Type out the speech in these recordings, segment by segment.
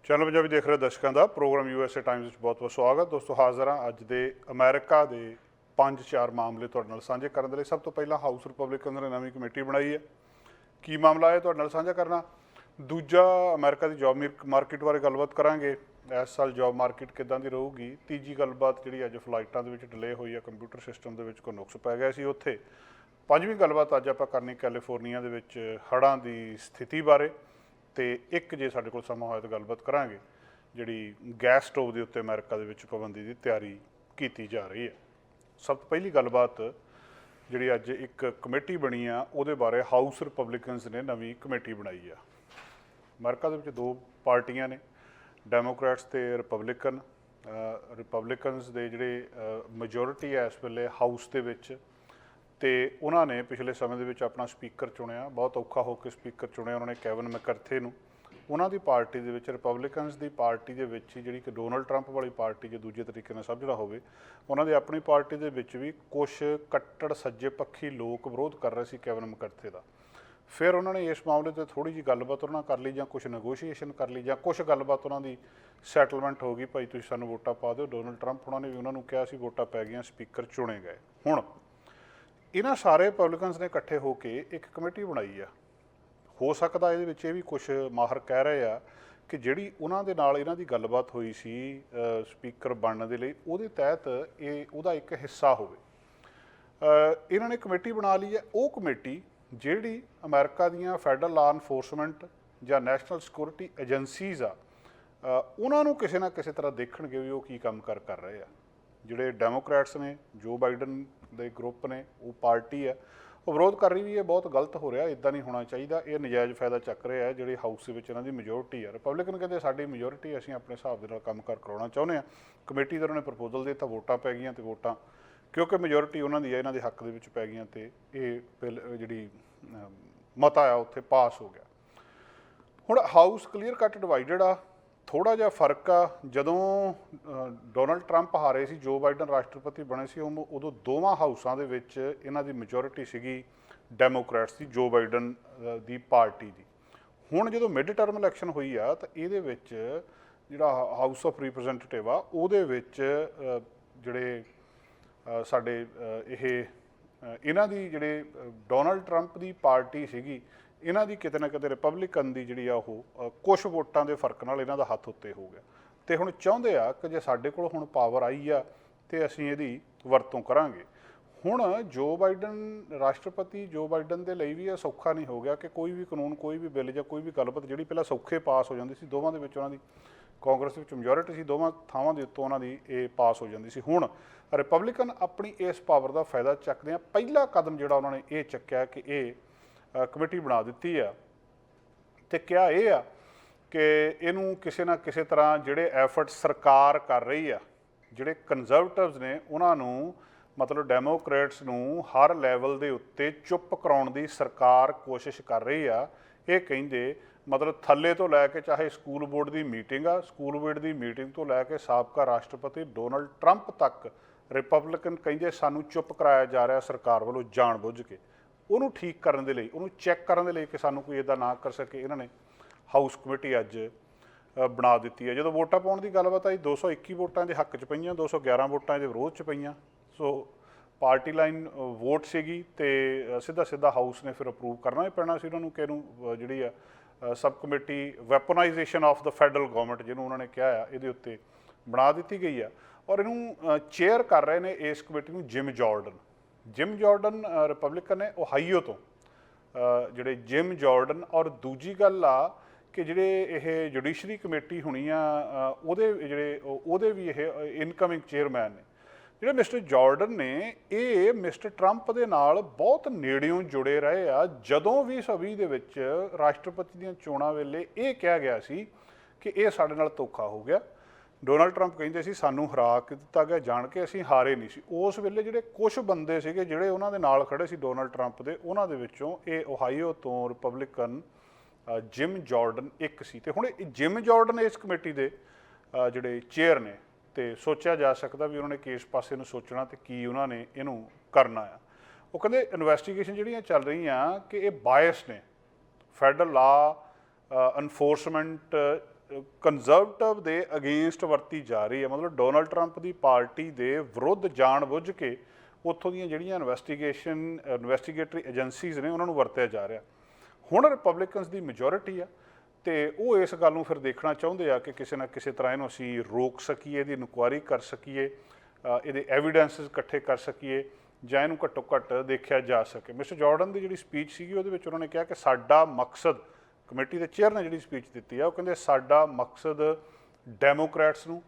Channel Punjabi ਦੇਖ ਰਹੇ ਦਰਸ਼ਕਾਂ ਦਾ ਪ੍ਰੋਗਰਾਮ USA ਟਾਈਮਜ਼ ਵਿੱਚ ਬਹੁਤ-ਬਹੁਤ ਸਵਾਗਤ। ਦੋਸਤੋ ਹਾਜ਼ਰ ਹਾਂ ਅੱਜ ਦੇ ਅਮਰੀਕਾ ਦੇ 5-4 ਮਾਮਲੇ ਤੁਹਾਡੇ ਨਾਲ ਸਾਂਝੇ ਕਰਨ ਦੇ ਲਈ। ਸਭ ਤੋਂ ਪਹਿਲਾਂ ਹਾਊਸ ਰਿਪਬਲਿਕਨ ਨੇ ਨਵੀਂ ਕਮੇਟੀ ਬਣਾਈ ਹੈ। ਕੀ ਮਾਮਲਾ ਹੈ ਤੁਹਾਡੇ ਨਾਲ ਸਾਂਝਾ ਕਰਨਾ। ਦੂਜਾ ਅਮਰੀਕਾ ਦੀ ਜੌਬ ਮਾਰਕੀਟ ਬਾਰੇ ਗੱਲਬਾਤ ਕਰਾਂਗੇ। ਇਸ ਸਾਲ ਜੌਬ ਮਾਰਕੀਟ ਕਿੱਦਾਂ ਦੀ ਰਹੂਗੀ। ਤੀਜੀ ਗੱਲਬਾਤ ਜਿਹੜੀ ਅੱਜ ਫਲਾਈਟਾਂ ਦੇ ਵਿੱਚ ਡਿਲੇ ਹੋਈ ਹੈ, ਕੰਪਿਊਟਰ ਸਿਸਟਮ ਦੇ ਵਿੱਚ ਕੋਈ ਨੁਕਸ ਪੈ ਗਿਆ ਸੀ ਉੱਥੇ। ਪੰਜਵੀਂ ਗੱਲਬਾਤ ਅੱਜ ਆਪਾਂ ਕਰਨੀ ਕੈਲੀਫੋਰਨੀਆ ਦੇ ਵਿੱਚ ਹੜ੍ਹਾਂ ਦੀ ਸਥਿਤੀ ਬਾਰੇ। ਅਤੇ ਇੱਕ ਜੇ ਸਾਡੇ ਕੋਲ ਸਮਾਂ ਹੋਇਆ ਤਾਂ ਗੱਲਬਾਤ ਕਰਾਂਗੇ ਜਿਹੜੀ ਗੈਸ ਸਟੋਵ ਦੇ ਉੱਤੇ ਅਮਰੀਕਾ ਦੇ ਵਿੱਚ ਪਾਬੰਦੀ ਦੀ ਤਿਆਰੀ ਕੀਤੀ ਜਾ ਰਹੀ ਹੈ। ਸਭ ਤੋਂ ਪਹਿਲੀ ਗੱਲਬਾਤ ਜਿਹੜੀ ਅੱਜ ਇੱਕ ਕਮੇਟੀ ਬਣੀ ਆ ਉਹਦੇ ਬਾਰੇ ਹਾਊਸ ਰਿਪਬਲਿਕਨਸ ਨੇ ਨਵੀਂ ਕਮੇਟੀ ਬਣਾਈ ਆ। ਅਮਰੀਕਾ ਦੇ ਵਿੱਚ ਦੋ ਪਾਰਟੀਆਂ ਨੇ, ਡੈਮੋਕ੍ਰੈਟਸ ਅਤੇ ਰਿਪਬਲਿਕਨ। ਰਿਪਬਲਿਕਨਸ ਦੇ ਜਿਹੜੇ ਮੈਜੋਰਿਟੀ ਹੈ ਇਸ ਵੇਲੇ ਹਾਊਸ ਦੇ ਵਿੱਚ, ਅਤੇ ਉਹਨਾਂ ਨੇ ਪਿਛਲੇ ਸਮੇਂ ਦੇ ਵਿੱਚ ਆਪਣਾ ਸਪੀਕਰ ਚੁਣਿਆ। ਬਹੁਤ ਔਖਾ ਹੋ ਕੇ ਸਪੀਕਰ ਚੁਣਿਆ ਉਹਨਾਂ ਨੇ, ਕੈਵਨ ਮੈਕਰਥੇ ਨੂੰ। ਉਹਨਾਂ ਦੀ ਪਾਰਟੀ ਦੇ ਵਿੱਚ, ਰਿਪਬਲਿਕਨਸ ਦੀ ਪਾਰਟੀ ਦੇ ਵਿੱਚ ਹੀ, ਜਿਹੜੀ ਕਿ ਡੋਨਲਡ ਟਰੰਪ ਵਾਲੀ ਪਾਰਟੀ ਜੇ ਦੂਜੇ ਤਰੀਕੇ ਨਾਲ ਸਮਝਣਾ ਹੋਵੇ, ਉਹਨਾਂ ਦੀ ਆਪਣੀ ਪਾਰਟੀ ਦੇ ਵਿੱਚ ਵੀ ਕੁਛ ਕੱਟੜ ਸੱਜੇ ਪੱਖੀ ਲੋਕ ਵਿਰੋਧ ਕਰ ਰਹੇ ਸੀ ਕੈਵਨ ਮੈਕਰਥੇ ਦਾ। ਫਿਰ ਉਹਨਾਂ ਨੇ ਇਸ ਮਾਮਲੇ 'ਤੇ ਥੋੜ੍ਹੀ ਜਿਹੀ ਗੱਲਬਾਤ ਉਹਨਾਂ ਨਾਲ ਕਰ ਲਈ, ਜਾਂ ਕੁਛ ਨੈਗੋਸ਼ੀਏਸ਼ਨ ਕਰ ਲਈ, ਜਾਂ ਕੁਛ ਗੱਲਬਾਤ ਉਹਨਾਂ ਦੀ ਸੈਟਲਮੈਂਟ ਹੋ ਗਈ, ਭਾਈ ਤੁਸੀਂ ਸਾਨੂੰ ਵੋਟਾਂ ਪਾ ਦਿਓ। ਡੋਨਲਡ ਟਰੰਪ ਉਹਨਾਂ ਨੇ ਵੀ ਉਹਨਾਂ ਨੂੰ ਕਿਹਾ ਸੀ, ਵੋਟਾਂ ਪੈ ਗਈਆਂ, ਸਪੀਕਰ ਚੁਣੇ ਗਏ। ਹੁਣ ਇਹਨਾਂ ਸਾਰੇ ਰਿਪਬਲਿਕਨਸ ਨੇ ਇਕੱਠੇ ਹੋ ਕੇ ਇੱਕ ਕਮੇਟੀ ਬਣਾਈ ਆ। ਹੋ ਸਕਦਾ ਇਹਦੇ ਵਿੱਚ ਇਹ ਵੀ ਕੁਛ ਮਾਹਰ ਕਹਿ ਰਹੇ ਆ ਕਿ ਜਿਹੜੀ ਉਹਨਾਂ ਦੇ ਨਾਲ ਇਹਨਾਂ ਦੀ ਗੱਲਬਾਤ ਹੋਈ ਸੀ ਸਪੀਕਰ ਬਣਨ ਦੇ ਲਈ, ਉਹਦੇ ਤਹਿਤ ਇਹ ਉਹਦਾ ਇੱਕ ਹਿੱਸਾ ਹੋਵੇ। ਇਹਨਾਂ ਨੇ ਕਮੇਟੀ ਬਣਾ ਲਈ ਹੈ। ਉਹ ਕਮੇਟੀ ਜਿਹੜੀ ਅਮਰੀਕਾ ਦੀਆਂ ਫੈਡਰਲ ਲਾਅ ਇਨਫੋਰਸਮੈਂਟ ਜਾਂ ਨੈਸ਼ਨਲ ਸਿਕਿਉਰਿਟੀ ਏਜੰਸੀਜ਼ ਆ, ਉਹਨਾਂ ਨੂੰ ਕਿਸੇ ਨਾ ਕਿਸੇ ਤਰ੍ਹਾਂ ਦੇਖਣਗੇ ਵੀ ਉਹ ਕੀ ਕੰਮ ਕਰ ਰਹੇ ਆ। ਜਿਹੜੇ ਡੈਮੋਕ੍ਰੈਟਸ ਨੇ, ਜੋ ਬਾਈਡਨ ਦੇ ਗਰੁੱਪ ਨੇ, ਉਹ ਪਾਰਟੀ ਹੈ, ਉਹ ਵਿਰੋਧ ਕਰ ਰਹੀ ਵੀ ਇਹ ਬਹੁਤ ਗਲਤ ਹੋ ਰਿਹਾ, ਇੱਦਾਂ ਨਹੀਂ ਹੋਣਾ ਚਾਹੀਦਾ, ਇਹ ਨਜਾਇਜ਼ ਫਾਇਦਾ ਚੱਕ ਰਿਹਾ ਹੈ ਜਿਹੜੇ ਹਾਊਸ ਦੇ ਵਿੱਚ ਇਹਨਾਂ ਦੀ ਮੈਜੋਰਿਟੀ ਹੈ। ਰਿਪਬਲਿਕਨ ਕਹਿੰਦੇ ਸਾਡੀ ਮੈਜੋਰਿਟੀ, ਅਸੀਂ ਆਪਣੇ ਹਿਸਾਬ ਦੇ ਨਾਲ ਕੰਮ ਕਰਾਉਣਾ ਚਾਹੁੰਦੇ ਹਾਂ। ਕਮੇਟੀ ਦਾ ਉਹਨਾਂ ਨੇ ਪ੍ਰਪੋਜ਼ਲ ਦੇ ਦਿੱਤਾ, ਵੋਟਾਂ ਪੈ ਗਈਆਂ, ਅਤੇ ਵੋਟਾਂ ਕਿਉਂਕਿ ਮੈਜੋਰਿਟੀ ਉਹਨਾਂ ਦੀ ਹੈ, ਇਹਨਾਂ ਦੇ ਹੱਕ ਦੇ ਵਿੱਚ ਪੈ ਗਈਆਂ, ਅਤੇ ਇਹ ਬਿੱਲ ਜਿਹੜੀ ਮਤਾ ਆ ਉੱਥੇ ਪਾਸ ਹੋ ਗਿਆ। ਹੁਣ ਹਾਊਸ ਕਲੀਅਰ ਕੱਟ ਡਿਵਾਈਡਡ ਆ। ਥੋੜ੍ਹਾ ਜਿਹਾ ਫਰਕ ਆ, ਜਦੋਂ ਡੋਨਲਡ ਟਰੰਪ ਹਾਰੇ ਸੀ, ਜੋ ਬਾਈਡਨ ਰਾਸ਼ਟਰਪਤੀ ਬਣੇ ਸੀ, ਉਦੋਂ ਦੋਵਾਂ ਹਾਊਸਾਂ ਦੇ ਵਿੱਚ ਇਹਨਾਂ ਦੀ ਮੈਜੋਰਿਟੀ ਸੀਗੀ ਡੈਮੋਕ੍ਰੈਟਸ ਦੀ, ਜੋ ਬਾਈਡਨ ਦੀ ਪਾਰਟੀ ਦੀ। ਹੁਣ ਜਦੋਂ ਮਿਡ ਟਰਮ ਇਲੈਕਸ਼ਨ ਹੋਈ ਆ, ਤਾਂ ਇਹਦੇ ਵਿੱਚ ਜਿਹੜਾ ਹਾਊਸ ਆਫ ਰਿਪਰੈਜ਼ੈਂਟੇਟਿਵ ਆ, ਉਹਦੇ ਵਿੱਚ ਜਿਹੜੇ ਸਾਡੇ ਇਹਨਾਂ ਦੀ ਜਿਹੜੇ ਡੋਨਲਡ ਟਰੰਪ ਦੀ ਪਾਰਟੀ ਸੀਗੀ, ਇਹਨਾਂ ਦੀ ਕਿਤੇ ਨਾ ਕਿਤੇ ਰਿਪਬਲਿਕਨ ਦੀ ਜਿਹੜੀ ਆ ਉਹ ਕੁਛ ਵੋਟਾਂ ਦੇ ਫਰਕ ਨਾਲ ਇਹਨਾਂ ਦਾ ਹੱਥ ਉੱਤੇ ਹੋ ਗਿਆ। ਅਤੇ ਹੁਣ ਚਾਹੁੰਦੇ ਆ ਕਿ ਜੇ ਸਾਡੇ ਕੋਲ ਹੁਣ ਪਾਵਰ ਆਈ ਆ ਅਤੇ ਅਸੀਂ ਇਹਦੀ ਵਰਤੋਂ ਕਰਾਂਗੇ। ਹੁਣ ਜੋ ਬਾਈਡਨ ਰਾਸ਼ਟਰਪਤੀ, ਜੋ ਬਾਈਡਨ ਦੇ ਲਈ ਵੀ ਇਹ ਸੌਖਾ ਨਹੀਂ ਹੋ ਗਿਆ ਕਿ ਕੋਈ ਵੀ ਕਾਨੂੰਨ, ਕੋਈ ਵੀ ਬਿੱਲ ਜਾਂ ਕੋਈ ਵੀ ਗੱਲਬਾਤ ਜਿਹੜੀ ਪਹਿਲਾਂ ਸੌਖੇ ਪਾਸ ਹੋ ਜਾਂਦੀ ਸੀ, ਦੋਵਾਂ ਦੇ ਵਿੱਚ ਉਹਨਾਂ ਦੀ ਕਾਂਗਰਸ ਵਿੱਚ ਮੈਜੋਰਿਟੀ ਸੀ, ਦੋਵਾਂ ਥਾਵਾਂ ਦੇ ਉੱਤੋਂ ਉਹਨਾਂ ਦੀ ਇਹ ਪਾਸ ਹੋ ਜਾਂਦੀ ਸੀ। ਹੁਣ ਰਿਪਬਲਿਕਨ ਆਪਣੀ ਇਸ ਪਾਵਰ ਦਾ ਫਾਇਦਾ ਚੱਕਦੇ ਆ। ਪਹਿਲਾ ਕਦਮ ਜਿਹੜਾ ਉਹਨਾਂ ਨੇ ਇਹ ਚੱਕਿਆ ਕਿ ਇਹ ਕਮੇਟੀ ਬਣਾ ਦਿੱਤੀ ਆ, ਅਤੇ ਕਿਹਾ ਇਹ ਆ ਕਿ ਇਹਨੂੰ ਕਿਸੇ ਨਾ ਕਿਸੇ ਤਰ੍ਹਾਂ ਜਿਹੜੇ ਐਫਰਟ ਸਰਕਾਰ ਕਰ ਰਹੀ ਆ, ਜਿਹੜੇ ਕੰਜ਼ਰਵੇਟਿਵਸ ਨੇ ਉਹਨਾਂ ਨੂੰ, ਮਤਲਬ ਡੈਮੋਕ੍ਰੇਟਸ ਨੂੰ ਹਰ ਲੈਵਲ ਦੇ ਉੱਤੇ ਚੁੱਪ ਕਰਾਉਣ ਦੀ ਸਰਕਾਰ ਕੋਸ਼ਿਸ਼ ਕਰ ਰਹੀ ਆ। ਇਹ ਕਹਿੰਦੇ ਮਤਲਬ ਥੱਲੇ ਤੋਂ ਲੈ ਕੇ, ਚਾਹੇ ਸਕੂਲ ਬੋਰਡ ਦੀ ਮੀਟਿੰਗ ਆ, ਸਕੂਲ ਬੋਰਡ ਦੀ ਮੀਟਿੰਗ ਤੋਂ ਲੈ ਕੇ ਸਾਬਕਾ ਰਾਸ਼ਟਰਪਤੀ ਡੋਨਲਡ ਟਰੰਪ ਤੱਕ, ਰਿਪਬਲਿਕਨ ਕਹਿੰਦੇ ਸਾਨੂੰ ਚੁੱਪ ਕਰਾਇਆ ਜਾ ਰਿਹਾ ਸਰਕਾਰ ਵੱਲੋਂ ਜਾਣ ਬੁੱਝ ਕੇ। ਉਹਨੂੰ ਠੀਕ ਕਰਨ ਦੇ ਲਈ, ਉਹਨੂੰ ਚੈੱਕ ਕਰਨ ਦੇ ਲਈ ਕਿ ਸਾਨੂੰ ਕੋਈ ਇੱਦਾਂ ਨਾ ਕਰ ਸਕੇ, ਇਹਨਾਂ ਨੇ ਹਾਊਸ ਕਮੇਟੀ ਅੱਜ ਬਣਾ ਦਿੱਤੀ ਹੈ। ਜਦੋਂ ਵੋਟਾਂ ਪਾਉਣ ਦੀ ਗੱਲਬਾਤ ਆਈ, 221 ਵੋਟਾਂ ਦੇ ਹੱਕ 'ਚ ਪਈਆਂ, 211 ਵੋਟਾਂ ਇਹਦੇ ਵਿਰੋਧ 'ਚ ਪਈਆਂ। ਸੋ ਪਾਰਟੀ ਲਾਈਨ ਵੋਟ ਸੀਗੀ, ਅਤੇ ਸਿੱਧਾ ਹਾਊਸ ਨੇ ਫਿਰ ਅਪਰੂਵ ਕਰਨਾ ਹੀ ਪੈਣਾ ਸੀ ਉਹਨਾਂ ਨੂੰ ਕਿ ਇਹਨੂੰ ਜਿਹੜੀ ਆ ਸਬ ਕਮੇਟੀ ਵੈਪਨਾਈਜੇਸ਼ਨ ਆਫ ਦਾ ਫੈਡਰਲ ਗਵਰਨਮੈਂਟ, ਜਿਹਨੂੰ ਉਹਨਾਂ ਨੇ ਕਿਹਾ ਆ, ਇਹਦੇ ਉੱਤੇ ਬਣਾ ਦਿੱਤੀ ਗਈ ਆ। ਔਰ ਇਹਨੂੰ ਚੇਅਰ ਕਰ ਰਹੇ ਨੇ ਇਸ ਕਮੇਟੀ ਨੂੰ gym Jordan. Gym Jordan Republican ਨੇ ਓਹਾਈਓ ਤੋਂ, ਜਿਹੜੇ ਜਿਮ ਜਾਰਡਨ। ਔਰ ਦੂਜੀ ਗੱਲ ਆ ਕਿ ਜਿਹੜੇ ਇਹ ਜੁਡੀਸ਼ਰੀ ਕਮੇਟੀ ਹੋਣੀ ਆ, ਉਹਦੇ ਵੀ ਇਹ ਇਨਕਮਿੰਗ ਚੇਅਰਮੈਨ ਨੇ ਜਿਹੜੇ ਮਿਸਟਰ ਜਾਰਡਨ ਨੇ। ਇਹ ਮਿਸਟਰ ਟਰੰਪ ਦੇ ਨਾਲ ਬਹੁਤ ਨੇੜਿਓਂ ਜੁੜੇ ਰਹੇ ਆ। ਜਦੋਂ 2020 ਦੇ ਵਿੱਚ ਰਾਸ਼ਟਰਪਤੀ ਦੀਆਂ ਚੋਣਾਂ ਵੇਲੇ ਇਹ ਕਿਹਾ ਗਿਆ ਸੀ ਕਿ ਇਹ ਸਾਡੇ ਨਾਲ ਧੋਖਾ ਹੋ ਗਿਆ। ਡੋਨਲਡ ਟਰੰਪ ਕਹਿੰਦੇ ਸੀ ਸਾਨੂੰ ਹਰਾ ਕੇ ਦਿੱਤਾ ਗਿਆ, ਜਾਣ ਕੇ ਅਸੀਂ ਹਾਰੇ ਨਹੀਂ ਸੀ। ਉਸ ਵੇਲੇ ਜਿਹੜੇ ਕੁਛ ਬੰਦੇ ਸੀਗੇ ਜਿਹੜੇ ਉਹਨਾਂ ਦੇ ਨਾਲ ਖੜੇ ਸੀ ਡੋਨਲਡ ਟਰੰਪ ਦੇ, ਉਹਨਾਂ ਦੇ ਵਿੱਚੋਂ ਇਹ ਓਹਾਈਓ ਤੋਂ ਰਿਪਬਲਿਕਨ ਜਿਮ ਜਾਰਡਨ ਇੱਕ ਸੀ। ਅਤੇ ਹੁਣ ਜਿਮ ਜਾਰਡਨ ਇਸ ਕਮੇਟੀ ਦੇ ਜਿਹੜੇ ਚੇਅਰ ਨੇ, ਅਤੇ ਸੋਚਿਆ ਜਾ ਸਕਦਾ ਵੀ ਉਹਨਾਂ ਨੇ ਕਿਸ ਪਾਸੇ ਨੂੰ ਸੋਚਣਾ ਅਤੇ ਕੀ ਉਹਨਾਂ ਨੇ ਇਹਨੂੰ ਕਰਨਾ ਆ। ਉਹ ਕਹਿੰਦੇ ਇਨਵੈਸਟੀਗੇਸ਼ਨ ਜਿਹੜੀਆਂ ਚੱਲ ਰਹੀਆਂ ਕਿ ਇਹ ਬਾਇਸ ਨੇ, ਫੈਡਰਲ ਲਾਅ ਇਨਫੋਰਸਮੈਂਟ ਕੰਜ਼ਰਵੇਟਿਵ ਦੇ ਅਗੇਂਸਟ ਵਰਤੀ ਜਾ ਰਹੀ ਹੈ। ਮਤਲਬ ਡੋਨਲਡ ਟਰੰਪ ਦੀ ਪਾਰਟੀ ਦੇ ਵਿਰੁੱਧ ਜਾਣ ਬੁੱਝ ਕੇ ਉੱਥੋਂ ਦੀਆਂ ਜਿਹੜੀਆਂ ਇਨਵੈਸਟੀਗੇਟਰੀ ਏਜੰਸੀਜ਼ ਨੇ ਉਹਨਾਂ ਨੂੰ ਵਰਤਿਆ ਜਾ ਰਿਹਾ। ਹੁਣ ਰਿਪਬਲਿਕਨਸ ਦੀ ਮੈਜੋਰਿਟੀ ਆ ਤੇ ਉਹ ਇਸ ਗੱਲ ਨੂੰ ਫਿਰ ਦੇਖਣਾ ਚਾਹੁੰਦੇ ਆ ਕਿ ਕਿਸੇ ਨਾ ਕਿਸੇ ਤਰ੍ਹਾਂ ਇਹਨੂੰ ਅਸੀਂ ਰੋਕ ਸਕੀਏ, ਇਹਦੀ ਇਨਕੁਆਇਰੀ ਕਰ ਸਕੀਏ, ਇਹਦੇ ਐਵੀਡੈਂਸਿਸ ਇਕੱਠੇ ਕਰ ਸਕੀਏ ਜਾਂ ਇਹਨੂੰ ਘੱਟੋ ਘੱਟ ਦੇਖਿਆ ਜਾ ਸਕੇ। ਮਿਸਟਰ ਜਾਰਡਨ ਦੀ ਜਿਹੜੀ ਸਪੀਚ ਸੀਗੀ ਉਹਦੇ ਵਿੱਚ ਉਹਨਾਂ ਨੇ ਕਿਹਾ ਕਿ ਸਾਡਾ ਮਕਸਦ, ਕਮੇਟੀ ਦੇ ਚੇਅਰ ਨੇ ਜਿਹੜੀ ਸਪੀਚ ਦਿੱਤੀ ਆ ਉਹ ਕਹਿੰਦੇ ਸਾਡਾ ਮਕਸਦ ਡੈਮੋਕ੍ਰੈਟਸ ਨੂੰ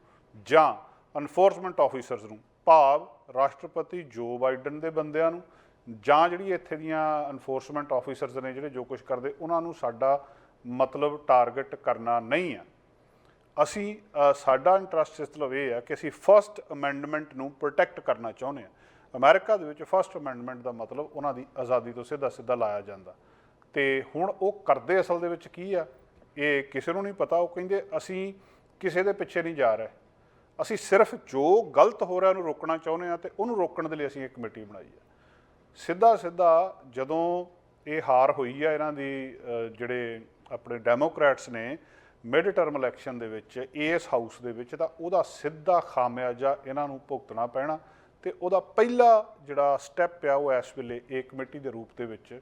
ਜਾਂ ਅਨਫੋਰਸਮੈਂਟ ਆਫੀਸਰਸ ਨੂੰ, ਭਾਵ ਰਾਸ਼ਟਰਪਤੀ ਜੋ ਬਾਈਡਨ ਦੇ ਬੰਦਿਆਂ ਨੂੰ ਜਾਂ ਜਿਹੜੀ ਇੱਥੇ ਦੀਆਂ ਅਨਫੋਰਸਮੈਂਟ ਆਫੀਸਰਸ ਨੇ ਜਿਹੜੇ ਜੋ ਕੁਝ ਕਰਦੇ ਉਹਨਾਂ ਨੂੰ ਸਾਡਾ ਮਤਲਬ ਟਾਰਗੇਟ ਕਰਨਾ ਨਹੀਂ ਆ। ਅਸੀਂ ਸਾਡਾ ਇੰਟਰਸਟ ਇਸ ਤਰ੍ਹਾਂ ਇਹ ਆ ਕਿ ਅਸੀਂ ਫਸਟ ਅਮੈਂਡਮੈਂਟ ਨੂੰ ਪ੍ਰੋਟੈਕਟ ਕਰਨਾ ਚਾਹੁੰਦੇ ਹਾਂ। ਅਮਰੀਕਾ ਦੇ ਵਿੱਚ ਫਸਟ ਅਮੈਂਡਮੈਂਟ ਦਾ ਮਤਲਬ ਉਹਨਾਂ ਦੀ ਆਜ਼ਾਦੀ ਤੋਂ ਸਿੱਧਾ ਸਿੱਧਾ ਲਾਇਆ ਜਾਂਦਾ ਤੇ ਹੁਣ ਉਹ ਕਰਦੇ ਅਸਲ ਦੇ ਵਿੱਚ ਕੀ ਆ ਇਹ ਕਿਸੇ ਨੂੰ ਨਹੀਂ ਪਤਾ। ਉਹ ਕਹਿੰਦੇ ਅਸੀਂ ਕਿਸੇ ਦੇ ਪਿੱਛੇ ਨਹੀਂ ਜਾ ਰਹੇ, ਅਸੀਂ ਸਿਰਫ ਜੋ ਗਲਤ ਹੋ ਰਿਹਾ ਉਹਨੂੰ ਰੋਕਣਾ ਚਾਹੁੰਦੇ ਹਾਂ ਤੇ ਉਹਨੂੰ ਰੋਕਣ ਦੇ ਲਈ ਅਸੀਂ ਇੱਕ ਕਮੇਟੀ ਬਣਾਈ ਹੈ। ਸਿੱਧਾ ਸਿੱਧਾ ਜਦੋਂ ਇਹ ਹਾਰ ਹੋਈ ਆ ਇਹਨਾਂ ਦੀ ਜਿਹੜੇ ਆਪਣੇ ਡੈਮੋਕ੍ਰੈਟਸ ਨੇ ਮਿਡ ਟਰਮ ਇਲੈਕਸ਼ਨ ਦੇ ਵਿੱਚ ਇਸ ਹਾਊਸ ਦੇ ਵਿੱਚ, ਤਾਂ ਉਹਦਾ ਸਿੱਧਾ ਖਾਮਿਆਜਾ ਇਹਨਾਂ ਨੂੰ ਭੁਗਤਣਾ ਪੈਣਾ ਤੇ ਉਹਦਾ ਪਹਿਲਾ ਜਿਹੜਾ ਸਟੈਪ ਆ ਉਹ ਇਸ ਵੇਲੇ ਇਹ ਕਮੇਟੀ ਦੇ ਰੂਪ ਦੇ ਵਿੱਚ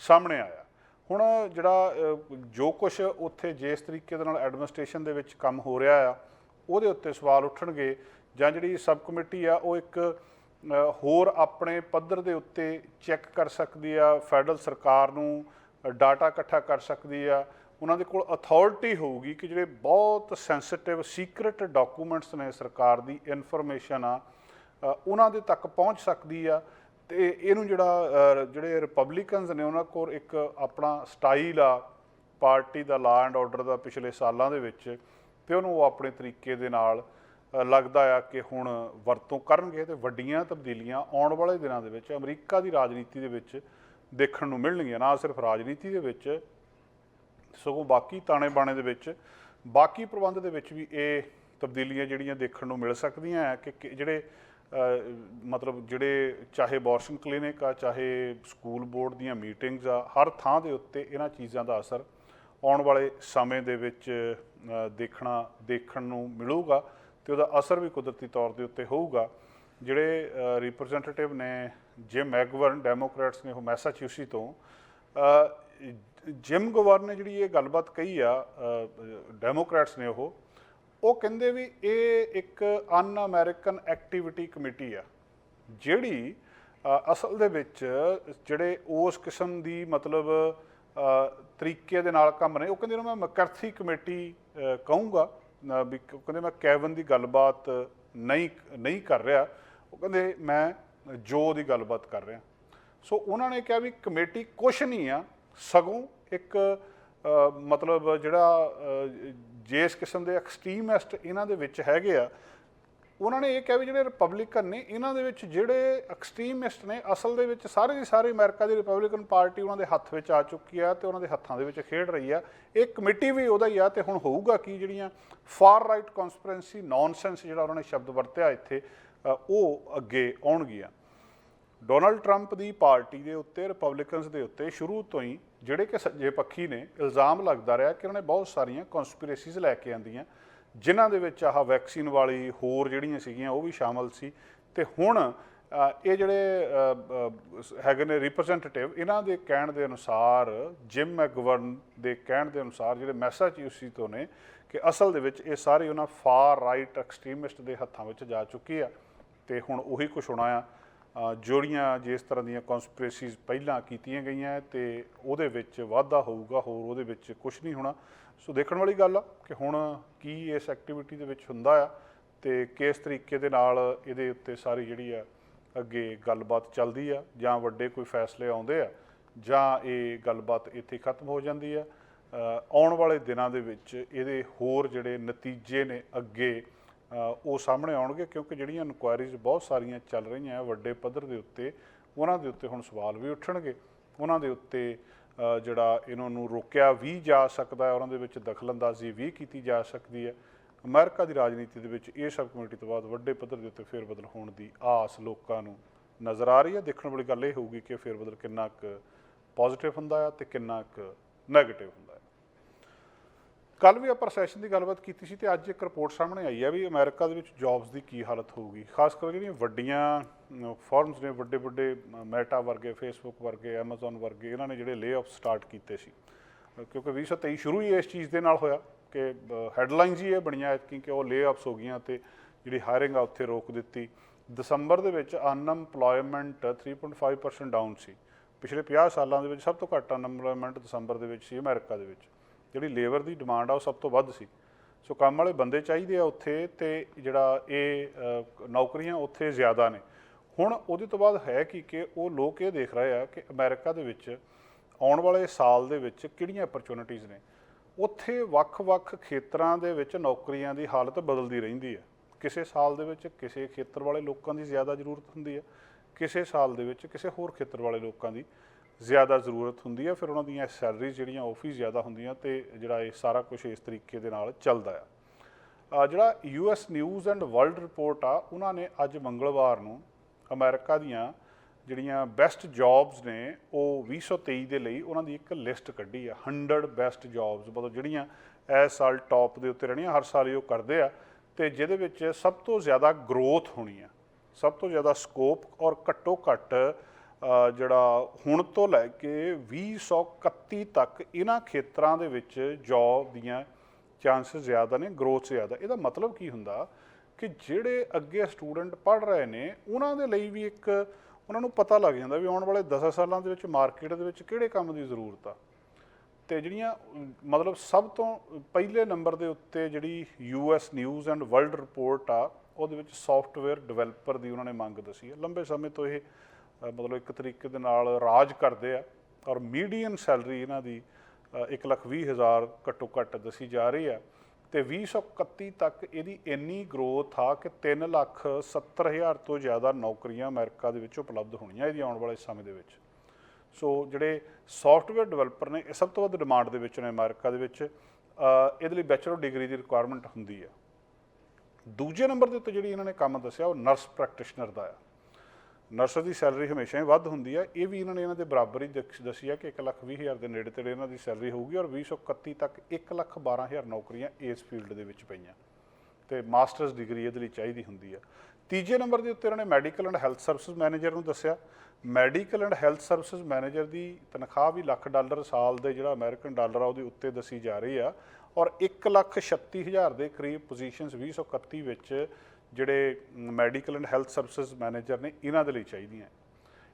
ਸਾਹਮਣੇ ਆਇਆ। ਹੁਣ ਜਿਹੜਾ ਜੋ ਕੁਛ ਉੱਥੇ ਜਿਸ ਤਰੀਕੇ ਦੇ ਨਾਲ ਐਡਮਿਨਿਸਟ੍ਰੇਸ਼ਨ ਦੇ ਵਿੱਚ ਕੰਮ ਹੋ ਰਿਹਾ ਆ ਉਹਦੇ ਉੱਤੇ ਸਵਾਲ ਉੱਠਣਗੇ ਜਾਂ ਜਿਹੜੀ ਸਬ ਕਮੇਟੀ ਆ ਉਹ ਇੱਕ ਹੋਰ ਆਪਣੇ ਪੱਧਰ ਦੇ ਉੱਤੇ ਚੈੱਕ ਕਰ ਸਕਦੀ ਆ, ਫੈਡਰਲ ਸਰਕਾਰ ਨੂੰ ਡਾਟਾ ਇਕੱਠਾ ਕਰ ਸਕਦੀ ਆ, ਉਹਨਾਂ ਦੇ ਕੋਲ ਅਥਾਰਟੀ ਹੋਊਗੀ ਕਿ ਜਿਹੜੇ ਬਹੁਤ ਸੈਂਸਿਟਿਵ ਸੀਕ੍ਰੇਟ ਡਾਕੂਮੈਂਟਸ ਨੇ ਸਰਕਾਰ ਦੀ ਇਨਫੋਰਮੇਸ਼ਨ ਆ ਉਹਨਾਂ ਦੇ ਤੱਕ ਪਹੁੰਚ ਸਕਦੀ ਆ। ਤੇ ਇਹਨੂੰ ਜਿਹੜੇ ਰਿਪਬਲਿਕਨਸ ਨੇ ਉਹਨਾਂ ਕੋਲ ਇੱਕ ਆਪਣਾ ਸਟਾਈਲ ਆ party the law and order ਦਾ ਪਿਛਲੇ ਸਾਲਾਂ ਦੇ ਵਿੱਚ, ਤੇ ਉਹਨੂੰ ਉਹ ਆਪਣੇ ਤਰੀਕੇ ਦੇ ਨਾਲ ਲੱਗਦਾ ਆ ਕਿ ਹੁਣ ਵਰਤੋਂ ਕਰਨਗੇ ਤੇ ਵੱਡੀਆਂ ਤਬਦੀਲੀਆਂ ਆਉਣ ਵਾਲੇ ਦਿਨਾਂ ਦੇ ਵਿੱਚ ਅਮਰੀਕਾ ਦੀ ਰਾਜਨੀਤੀ ਦੇ ਵਿੱਚ ਦੇਖਣ ਨੂੰ ਮਿਲਣਗੀਆਂ। ਨਾ ਸਿਰਫ ਰਾਜਨੀਤੀ ਦੇ ਵਿੱਚ ਸਗੋਂ ਬਾਕੀ ਤਾਣੇ ਬਾਣੇ ਦੇ ਵਿੱਚ, ਬਾਕੀ ਪ੍ਰਬੰਧ ਦੇ ਵਿੱਚ ਵੀ ਇਹ ਤਬਦੀਲੀਆਂ ਜਿਹੜੀਆਂ ਦੇਖਣ ਨੂੰ ਮਿਲ ਸਕਦੀਆਂ ਹੈ ਕਿ ਜਿਹੜੇ ਮਤਲਬ ਜਿਹੜੇ ਚਾਹੇ ਅਬੋਰਸ਼ਨ ਕਲੀਨਿਕ ਆ, ਚਾਹੇ ਸਕੂਲ ਬੋਰਡ ਦੀਆਂ ਮੀਟਿੰਗਸ ਆ, ਹਰ ਥਾਂ ਦੇ ਉੱਤੇ ਇਹਨਾਂ ਚੀਜ਼ਾਂ ਦਾ ਅਸਰ ਆਉਣ ਵਾਲੇ ਸਮੇਂ ਦੇ ਵਿੱਚ ਦੇਖਣ ਨੂੰ ਮਿਲੂਗਾ ਤੇ ਉਹਦਾ ਅਸਰ ਵੀ ਕੁਦਰਤੀ ਤੌਰ ਦੇ ਉੱਤੇ ਹੋਊਗਾ। ਜਿਹੜੇ ਰਿਪਰੈਜ਼ੈਂਟੇਟਿਵ ਨੇ ਜਿਮ ਮੈਗਵਰਨ ਡੈਮੋਕ੍ਰੈਟਸ ਨੇ, ਉਹ ਮੈਸਾਚਿਊਸੀ ਤੋਂ, ਜਿਮ ਗਵਰਨ ਨੇ ਜਿਹੜੀ ਇਹ ਗੱਲਬਾਤ ਕਹੀ ਆ ਡੈਮੋਕ੍ਰੈਟਸ ਨੇ, ਉਹ ਕਹਿੰਦੇ ਵੀ ਇਹ ਇੱਕ ਅਨ ਅਮਰੀਕਨ ਐਕਟੀਵਿਟੀ ਕਮੇਟੀ ਆ ਜਿਹੜੀ ਅਸਲ ਦੇ ਵਿੱਚ ਜਿਹੜੇ ਉਸ ਕਿਸਮ ਦੀ ਮਤਲਬ ਤਰੀਕੇ ਦੇ ਨਾਲ ਕੰਮ ਨੇ। ਉਹ ਕਹਿੰਦੇ ਮੈਂ ਮੈਕਰਥੀ ਕਮੇਟੀ ਕਹੂੰਗਾ ਵੀ, ਕਹਿੰਦੇ ਮੈਂ ਕੈਵਨ ਦੀ ਗੱਲਬਾਤ ਨਹੀਂ ਕਰ ਰਿਹਾ, ਉਹ ਕਹਿੰਦੇ ਮੈਂ ਜੋ ਦੀ ਗੱਲਬਾਤ ਕਰ ਰਿਹਾ। ਸੋ ਉਹਨਾਂ ਨੇ ਕਿਹਾ ਵੀ ਕਮੇਟੀ ਕੁਛ ਨਹੀਂ ਆ, ਸਗੋਂ ਇੱਕ ਮਤਲਬ ਜਿਹੜਾ ਜਿਸ ਕਿਸਮ ਦੇ ਐਕਸਟ੍ਰੀਮਿਸਟ ਇਹਨਾਂ ਦੇ ਵਿੱਚ ਹੈਗੇ ਆ, ਉਹਨਾਂ ਨੇ ਇਹ ਕਿਹਾ ਵੀ ਜਿਹੜੇ ਰਿਪਬਲਿਕਨ ਨੇ ਇਹਨਾਂ ਦੇ ਵਿੱਚ ਜਿਹੜੇ ਐਕਸਟ੍ਰੀਮਿਸਟ ਨੇ ਅਸਲ ਦੇ ਵਿੱਚ ਸਾਰੇ ਦੀ ਸਾਰੇ ਅਮਰੀਕਾ ਦੀ ਰਿਪਬਲਿਕਨ ਪਾਰਟੀ ਉਹਨਾਂ ਦੇ ਹੱਥ ਵਿੱਚ ਆ ਚੁੱਕੀ ਆ ਤੇ ਉਹਨਾਂ ਦੇ ਹੱਥਾਂ ਦੇ ਵਿੱਚ ਖੇਡ ਰਹੀ ਆ। ਇਹ ਕਮੇਟੀ ਵੀ ਉਹਦਾ ਹੀ ਆ ਤੇ ਹੁਣ ਹੋਊਗਾ ਕੀ ਜਿਹੜੀਆਂ ਫਾਰ ਰਾਈਟ ਕਨਸਪੀਰੈਂਸੀ ਨੌਨਸੈਂਸ ਜਿਹੜਾ ਉਹਨਾਂ ਨੇ ਸ਼ਬਦ ਵਰਤਿਆ ਇੱਥੇ ਉਹ ਅੱਗੇ ਆਉਣਗੀਆਂ। ਡੋਨਲਡ ਟਰੰਪ ਦੀ ਪਾਰਟੀ ਦੇ ਉੱਤੇ, ਰਿਪਬਲਿਕਨਸ ਦੇ ਉੱਤੇ ਸ਼ੁਰੂ ਤੋਂ ਹੀ ਜਿਹੜੇ ਕਿ ਸੱਜੇ ਪੱਖੀ ਨੇ ਇਲਜ਼ਾਮ ਲੱਗਦਾ ਰਿਹਾ ਕਿ ਉਹਨਾਂ ਨੇ ਬਹੁਤ ਸਾਰੀਆਂ ਕਨਸਪੀਰੇਸੀਜ਼ ਲੈ ਕੇ ਆਂਦੀਆਂ ਜਿਨ੍ਹਾਂ ਦੇ ਵਿੱਚ ਆਹ ਵੈਕਸੀਨ ਵਾਲੀ ਹੋਰ ਜਿਹੜੀਆਂ ਸੀਗੀਆਂ ਉਹ ਵੀ ਸ਼ਾਮਲ ਸੀ। ਤੇ ਹੁਣ ਇਹ ਜਿਹੜੇ ਹੈਗੇ ਨੇ ਰਿਪਰੈਜ਼ੈਂਟੇਟਿਵ, ਇਹਨਾਂ ਦੇ ਕਹਿਣ ਦੇ ਅਨੁਸਾਰ, ਜਿਮ ਮੈਗਵਰਨ ਦੇ ਕਹਿਣ ਦੇ ਅਨੁਸਾਰ, ਜਿਹੜੇ ਮੈਸਾਚਿਊਸੀ ਤੋਂ ਨੇ, ਕਿ ਅਸਲ ਦੇ ਵਿੱਚ ਇਹ ਸਾਰੇ ਉਹਨਾਂ ਫਾਰ ਰਾਈਟ ਐਕਸਟ੍ਰੀਮਿਸਟ ਦੇ ਹੱਥਾਂ ਵਿੱਚ ਜਾ ਚੁੱਕੀ ਆ ਤੇ ਹੁਣ ਉਹੀ ਕੁਛ ਹੋਣਾ ਆ। ਜਿਹੜੀਆਂ ਜਿਸ ਤਰ੍ਹਾਂ ਦੀਆਂ ਕਨਸਪੀਰੇਸੀਜ਼ ਪਹਿਲਾਂ ਕੀਤੀਆਂ ਗਈਆਂ ਤੇ ਉਹਦੇ ਵਿੱਚ ਵਾਧਾ ਹੋਊਗਾ, ਹੋਰ ਉਹਦੇ ਵਿੱਚ ਕੁਛ ਨਹੀਂ ਹੋਣਾ। ਸੋ ਦੇਖਣ ਵਾਲੀ ਗੱਲ ਆ ਕਿ ਹੁਣ ਕੀ ਇਸ ਐਕਟੀਵਿਟੀ ਦੇ ਵਿੱਚ ਹੁੰਦਾ ਆ ਤੇ ਕਿਸ ਤਰੀਕੇ ਦੇ ਨਾਲ ਇਹਦੇ ਉੱਤੇ ਸਾਰੀ ਜਿਹੜੀ ਆ ਅੱਗੇ ਗੱਲਬਾਤ ਚੱਲਦੀ ਆ, ਜਾਂ ਵੱਡੇ ਕੋਈ ਫੈਸਲੇ ਆਉਂਦੇ ਆ, ਜਾਂ ਇਹ ਗੱਲਬਾਤ ਇੱਥੇ ਖਤਮ ਹੋ ਜਾਂਦੀ ਆ। ਆਉਣ ਵਾਲੇ ਦਿਨਾਂ ਦੇ ਵਿੱਚ ਇਹਦੇ ਹੋਰ ਜਿਹੜੇ ਨਤੀਜੇ ਨੇ ਅੱਗੇ ਉਹ ਸਾਹਮਣੇ ਆਉਣਗੇ, ਕਿਉਂਕਿ ਜਿਹੜੀਆਂ ਇਨਕੁਆਇਰੀਜ਼ ਬਹੁਤ ਸਾਰੀਆਂ ਚੱਲ ਰਹੀਆਂ ਵੱਡੇ ਪੱਧਰ ਦੇ ਉੱਤੇ, ਉਹਨਾਂ ਦੇ ਉੱਤੇ ਹੁਣ ਸਵਾਲ ਵੀ ਉੱਠਣਗੇ, ਉਹਨਾਂ ਦੇ ਉੱਤੇ ਜਿਹੜਾ ਇਹਨਾਂ ਨੂੰ ਰੋਕਿਆ ਵੀ ਜਾ ਸਕਦਾ ਹੈ, ਉਹਨਾਂ ਦੇ ਵਿੱਚ ਦਖਲਅੰਦਾਜ਼ੀ ਵੀ ਕੀਤੀ ਜਾ ਸਕਦੀ ਹੈ। ਅਮਰੀਕਾ ਦੀ ਰਾਜਨੀਤੀ ਦੇ ਵਿੱਚ ਇਹ ਸਬ ਕਮੇਟੀ ਤੋਂ ਬਾਅਦ ਵੱਡੇ ਪੱਧਰ ਦੇ ਉੱਤੇ ਫੇਰ ਬਦਲ ਹੋਣ ਦੀ ਆਸ ਲੋਕਾਂ ਨੂੰ ਨਜ਼ਰ ਆ ਰਹੀ ਹੈ। ਦੇਖਣ ਵਾਲੀ ਗੱਲ ਇਹ ਹੋਊਗੀ ਕਿ ਫੇਰ ਬਦਲ ਕਿੰਨਾ ਕੁ ਪੋਜ਼ੀਟਿਵ ਹੁੰਦਾ ਹੈ ਤੇ ਕਿੰਨਾ ਕੁ ਨੈਗੇਟਿਵ ਹੁੰਦਾ ਹੈ। ਕੱਲ੍ਹ ਵੀ ਆਪਾਂ ਰੈਸੈਸ਼ਨ ਦੀ ਗੱਲਬਾਤ ਕੀਤੀ ਸੀ ਤੇ ਅੱਜ ਇੱਕ ਰਿਪੋਰਟ ਸਾਹਮਣੇ ਆਈ ਹੈ ਵੀ ਅਮਰੀਕਾ ਦੇ ਵਿੱਚ ਜੌਬਸ ਦੀ ਕੀ ਹਾਲਤ ਹੋਊਗੀ। ਖਾਸ ਕਰ ਜਿਹੜੀਆਂ ਵੱਡੀਆਂ ਫਰਮਸ ਨੇ, ਵੱਡੇ ਵੱਡੇ ਮੈਟਾ ਵਰਗੇ, ਫੇਸਬੁੱਕ ਵਰਗੇ, ਐਮਾਜ਼ੋਨ ਵਰਗੇ, ਇਹਨਾਂ ਨੇ ਜਿਹੜੇ ਲੇ ਆਫ ਸਟਾਰਟ ਕੀਤੇ ਸੀ, ਕਿਉਂਕਿ 2023 ਸ਼ੁਰੂ ਹੀ ਇਸ ਚੀਜ਼ ਦੇ ਨਾਲ ਹੋਇਆ ਕਿ ਹੈਡਲਾਈਨਸ ਹੀ ਇਹ ਬਣੀਆਂ ਕਿ ਉਹ ਲੇ ਆਫਸ ਹੋ ਗਈਆਂ ਤੇ ਜਿਹੜੀ ਹਾਇਰਿੰਗ ਆ ਉੱਥੇ ਰੋਕ ਦਿੱਤੀ। ਦਸੰਬਰ ਦੇ ਵਿੱਚ ਅਨਐਮਪਲੋਇਮੈਂਟ 3.5% ਡਾਊਨ ਸੀ। ਪਿਛਲੇ 50 ਸਾਲਾਂ ਦੇ ਵਿੱਚ ਸਭ ਤੋਂ ਘੱਟ ਅਨਐਮਪਲੋਇਮੈਂਟ ਦਸੰਬਰ ਦੇ ਵਿੱਚ ਸੀ ਅਮਰੀਕਾ ਦੇ ਵਿੱਚ। ਜਿਹੜੀ ਲੇਬਰ ਦੀ ਡਿਮਾਂਡ ਆ ਉਹ ਸਭ ਤੋਂ ਵੱਧ ਸੀ। ਸੋ ਕੰਮ ਵਾਲੇ ਬੰਦੇ ਚਾਹੀਦੇ ਆ ਉੱਥੇ, ਤੇ ਜਿਹੜਾ ਇਹ ਨੌਕਰੀਆਂ ਉੱਥੇ ਜ਼ਿਆਦਾ ਨੇ। ਹੁਣ ਉਹਦੇ ਤੋਂ ਬਾਅਦ ਹੈ ਕਿ ਉਹ ਲੋਕ ਇਹ ਦੇਖ ਰਹੇ ਆ ਕਿ ਅਮਰੀਕਾ ਦੇ ਵਿੱਚ ਆਉਣ ਵਾਲੇ ਸਾਲ ਦੇ ਵਿੱਚ ਕਿਹੜੀਆਂ ਅਪਰਚੁਨਿਟੀਜ਼ ਨੇ। ਉੱਥੇ ਵੱਖ-ਵੱਖ ਖੇਤਰਾਂ ਦੇ ਵਿੱਚ ਨੌਕਰੀਆਂ ਦੀ ਹਾਲਤ ਬਦਲਦੀ ਰਹਿੰਦੀ ਹੈ। ਕਿਸੇ ਸਾਲ ਦੇ ਵਿੱਚ ਕਿਸੇ ਖੇਤਰ ਵਾਲੇ ਲੋਕਾਂ ਦੀ ਜ਼ਿਆਦਾ ਜ਼ਰੂਰਤ ਹੁੰਦੀ ਹੈ, ਕਿਸੇ ਸਾਲ ਦੇ ਵਿੱਚ ਕਿਸੇ ਹੋਰ ਖੇਤਰ ਵਾਲੇ ਲੋਕਾਂ ਦੀ ਜ਼ਿਆਦਾ ਜ਼ਰੂਰਤ ਹੁੰਦੀ ਹੈ। ਫਿਰ ਉਹਨਾਂ ਦੀਆਂ ਸੈਲਰੀਜ਼ ਜਿਹੜੀਆਂ ਉਹ ਵੀ ਜ਼ਿਆਦਾ ਹੁੰਦੀਆਂ, ਤੇ ਜਿਹੜਾ ਇਹ ਸਾਰਾ ਕੁਝ ਇਸ ਤਰੀਕੇ ਦੇ ਨਾਲ ਚੱਲਦਾ ਆ। ਜਿਹੜਾ US news and world report ਆ, ਉਹਨਾਂ ਨੇ ਅੱਜ ਮੰਗਲਵਾਰ ਨੂੰ ਅਮਰੀਕਾ ਦੀਆਂ ਜਿਹੜੀਆਂ ਬੈਸਟ ਜੌਬਸ ਨੇ ਉਹ 2023 ਦੇ ਲਈ ਉਹਨਾਂ ਦੀ ਇੱਕ ਲਿਸਟ ਕੱਢੀ ਆ। 100 ਬੈਸਟ ਜੌਬਸ, ਮਤਲਬ ਜਿਹੜੀਆਂ ਇਸ ਸਾਲ ਟੌਪ ਦੇ ਉੱਤੇ ਰਹਿਣੀਆਂ। ਹਰ ਸਾਲ ਹੀ ਉਹ ਕਰਦੇ ਆ, ਤੇ ਜਿਹਦੇ ਵਿੱਚ ਸਭ ਤੋਂ ਜ਼ਿਆਦਾ ਗਰੋਥ ਹੋਣੀ ਆ, ਸਭ ਤੋਂ ਜ਼ਿਆਦਾ ਸਕੋਪ, ਔਰ ਘੱਟੋ ਘੱਟ ਜਿਹੜਾ ਹੁਣ ਤੋਂ ਲੈ ਕੇ 2031 ਤੱਕ ਇਹਨਾਂ ਖੇਤਰਾਂ ਦੇ ਵਿੱਚ ਜੌਬ ਦੀਆਂ ਚਾਂਸਿਸ ਜ਼ਿਆਦਾ ਨੇ, ਗਰੋਥ ਜ਼ਿਆਦਾ। ਇਹਦਾ ਮਤਲਬ ਕੀ ਹੁੰਦਾ ਕਿ ਜਿਹੜੇ ਅੱਗੇ ਸਟੂਡੈਂਟ ਪੜ੍ਹ ਰਹੇ ਨੇ ਉਹਨਾਂ ਦੇ ਲਈ ਵੀ ਇੱਕ ਉਹਨਾਂ ਨੂੰ ਪਤਾ ਲੱਗ ਜਾਂਦਾ ਵੀ ਆਉਣ ਵਾਲੇ 10 ਸਾਲਾਂ ਦੇ ਵਿੱਚ ਮਾਰਕੀਟ ਦੇ ਵਿੱਚ ਕਿਹੜੇ ਕੰਮ ਦੀ ਜ਼ਰੂਰਤ ਆ। ਤੇ ਜਿਹੜੀਆਂ ਮਤਲਬ ਸਭ ਤੋਂ ਪਹਿਲੇ ਨੰਬਰ ਦੇ ਉੱਤੇ ਜਿਹੜੀ US news and world report ਆ, ਉਹਦੇ ਵਿੱਚ ਸੌਫਟਵੇਅਰ ਡਿਵੈਲਪਰ ਦੀ ਉਹਨਾਂ ਨੇ ਮੰਗ ਦੱਸੀ ਹੈ। ਲੰਬੇ ਸਮੇਂ ਤੋਂ ਇਹ ਮਤਲਬ ਇੱਕ ਤਰੀਕੇ ਦੇ ਨਾਲ ਰਾਜ ਕਰਦੇ ਆ, ਔਰ ਮੀਡੀਅਨ ਸੈਲਰੀ ਇਹਨਾਂ ਦੀ 1,20,000 ਘੱਟੋ ਘੱਟ ਦੱਸੀ ਜਾ ਰਹੀ ਆ। ਤੇ 2031 ਤੱਕ ਇਹਦੀ ਇੰਨੀ ਗਰੋਥ ਆ ਕਿ 3,70,000 ਤੋਂ ਜ਼ਿਆਦਾ ਨੌਕਰੀਆਂ ਅਮਰੀਕਾ ਦੇ ਵਿੱਚ ਉਪਲਬਧ ਹੋਣੀਆਂ ਇਹਦੀ ਆਉਣ ਵਾਲੇ ਸਮੇਂ ਦੇ ਵਿੱਚ। ਸੋ ਜਿਹੜੇ ਸੌਫਟਵੇਅਰ ਡਿਵੈਲਪਰ ਨੇ ਇਹ ਸਭ ਤੋਂ ਵੱਧ ਡਿਮਾਂਡ ਦੇ ਵਿੱਚ ਨੇ ਅਮਰੀਕਾ ਦੇ ਵਿੱਚ। ਇਹਦੇ ਲਈ ਬੈਚਲਰ ਡਿਗਰੀ ਦੀ ਰਿਕੁਆਇਰਮੈਂਟ ਹੁੰਦੀ ਆ। ਦੂਜੇ ਨੰਬਰ ਦੇ ਉੱਤੇ ਜਿਹੜੀ ਇਹਨਾਂ ਨੇ ਕੰਮ ਦੱਸਿਆ ਉਹ ਨਰਸ ਪ੍ਰੈਕਟੀਸ਼ਨਰ ਦਾ ਆ। ਨਰਸ ਦੀ ਸੈਲਰੀ ਹਮੇਸ਼ਾ ਹੀ ਵੱਧ ਹੁੰਦੀ ਹੈ। ਇਹ ਵੀ ਇਹਨਾਂ ਨੇ ਇਹਨਾਂ ਦੇ ਬਰਾਬਰ ਹੀ ਦੱਸੀ ਹੈ ਕਿ 1,20,000 ਦੇ ਨੇੜੇ ਤੇੜੇ ਇਹਨਾਂ ਦੀ ਸੈਲਰੀ ਹੋਊਗੀ, ਔਰ 2031 ਤੱਕ 1,12,000 ਨੌਕਰੀਆਂ ਇਸ ਫੀਲਡ ਦੇ ਵਿੱਚ ਪਈਆਂ, ਤੇ ਮਾਸਟਰਸ ਡਿਗਰੀ ਇਹਦੇ ਲਈ ਚਾਹੀਦੀ ਹੁੰਦੀ ਹੈ। ਤੀਜੇ ਨੰਬਰ ਦੇ ਉੱਤੇ ਇਹਨਾਂ ਨੇ medical and health services manager ਨੂੰ ਦੱਸਿਆ। Medical and health services manager ਦੀ ਤਨਖਾਹ ਵੀ $1,00,000 ਸਾਲ ਦੇ ਜਿਹੜਾ ਅਮਰੀਕਨ ਡਾਲਰ ਆ ਉਹਦੇ ਉੱਤੇ ਦੱਸੀ ਜਾ ਰਹੀ ਆ, ਔਰ 1,36,000 ਦੇ ਕਰੀਬ ਪੋਜੀਸ਼ਨਸ 2031 ਵਿੱਚ ਜਿਹੜੇ medical and health services manager ਨੇ ਇਹਨਾਂ ਦੇ ਲਈ ਚਾਹੀਦੀਆਂ।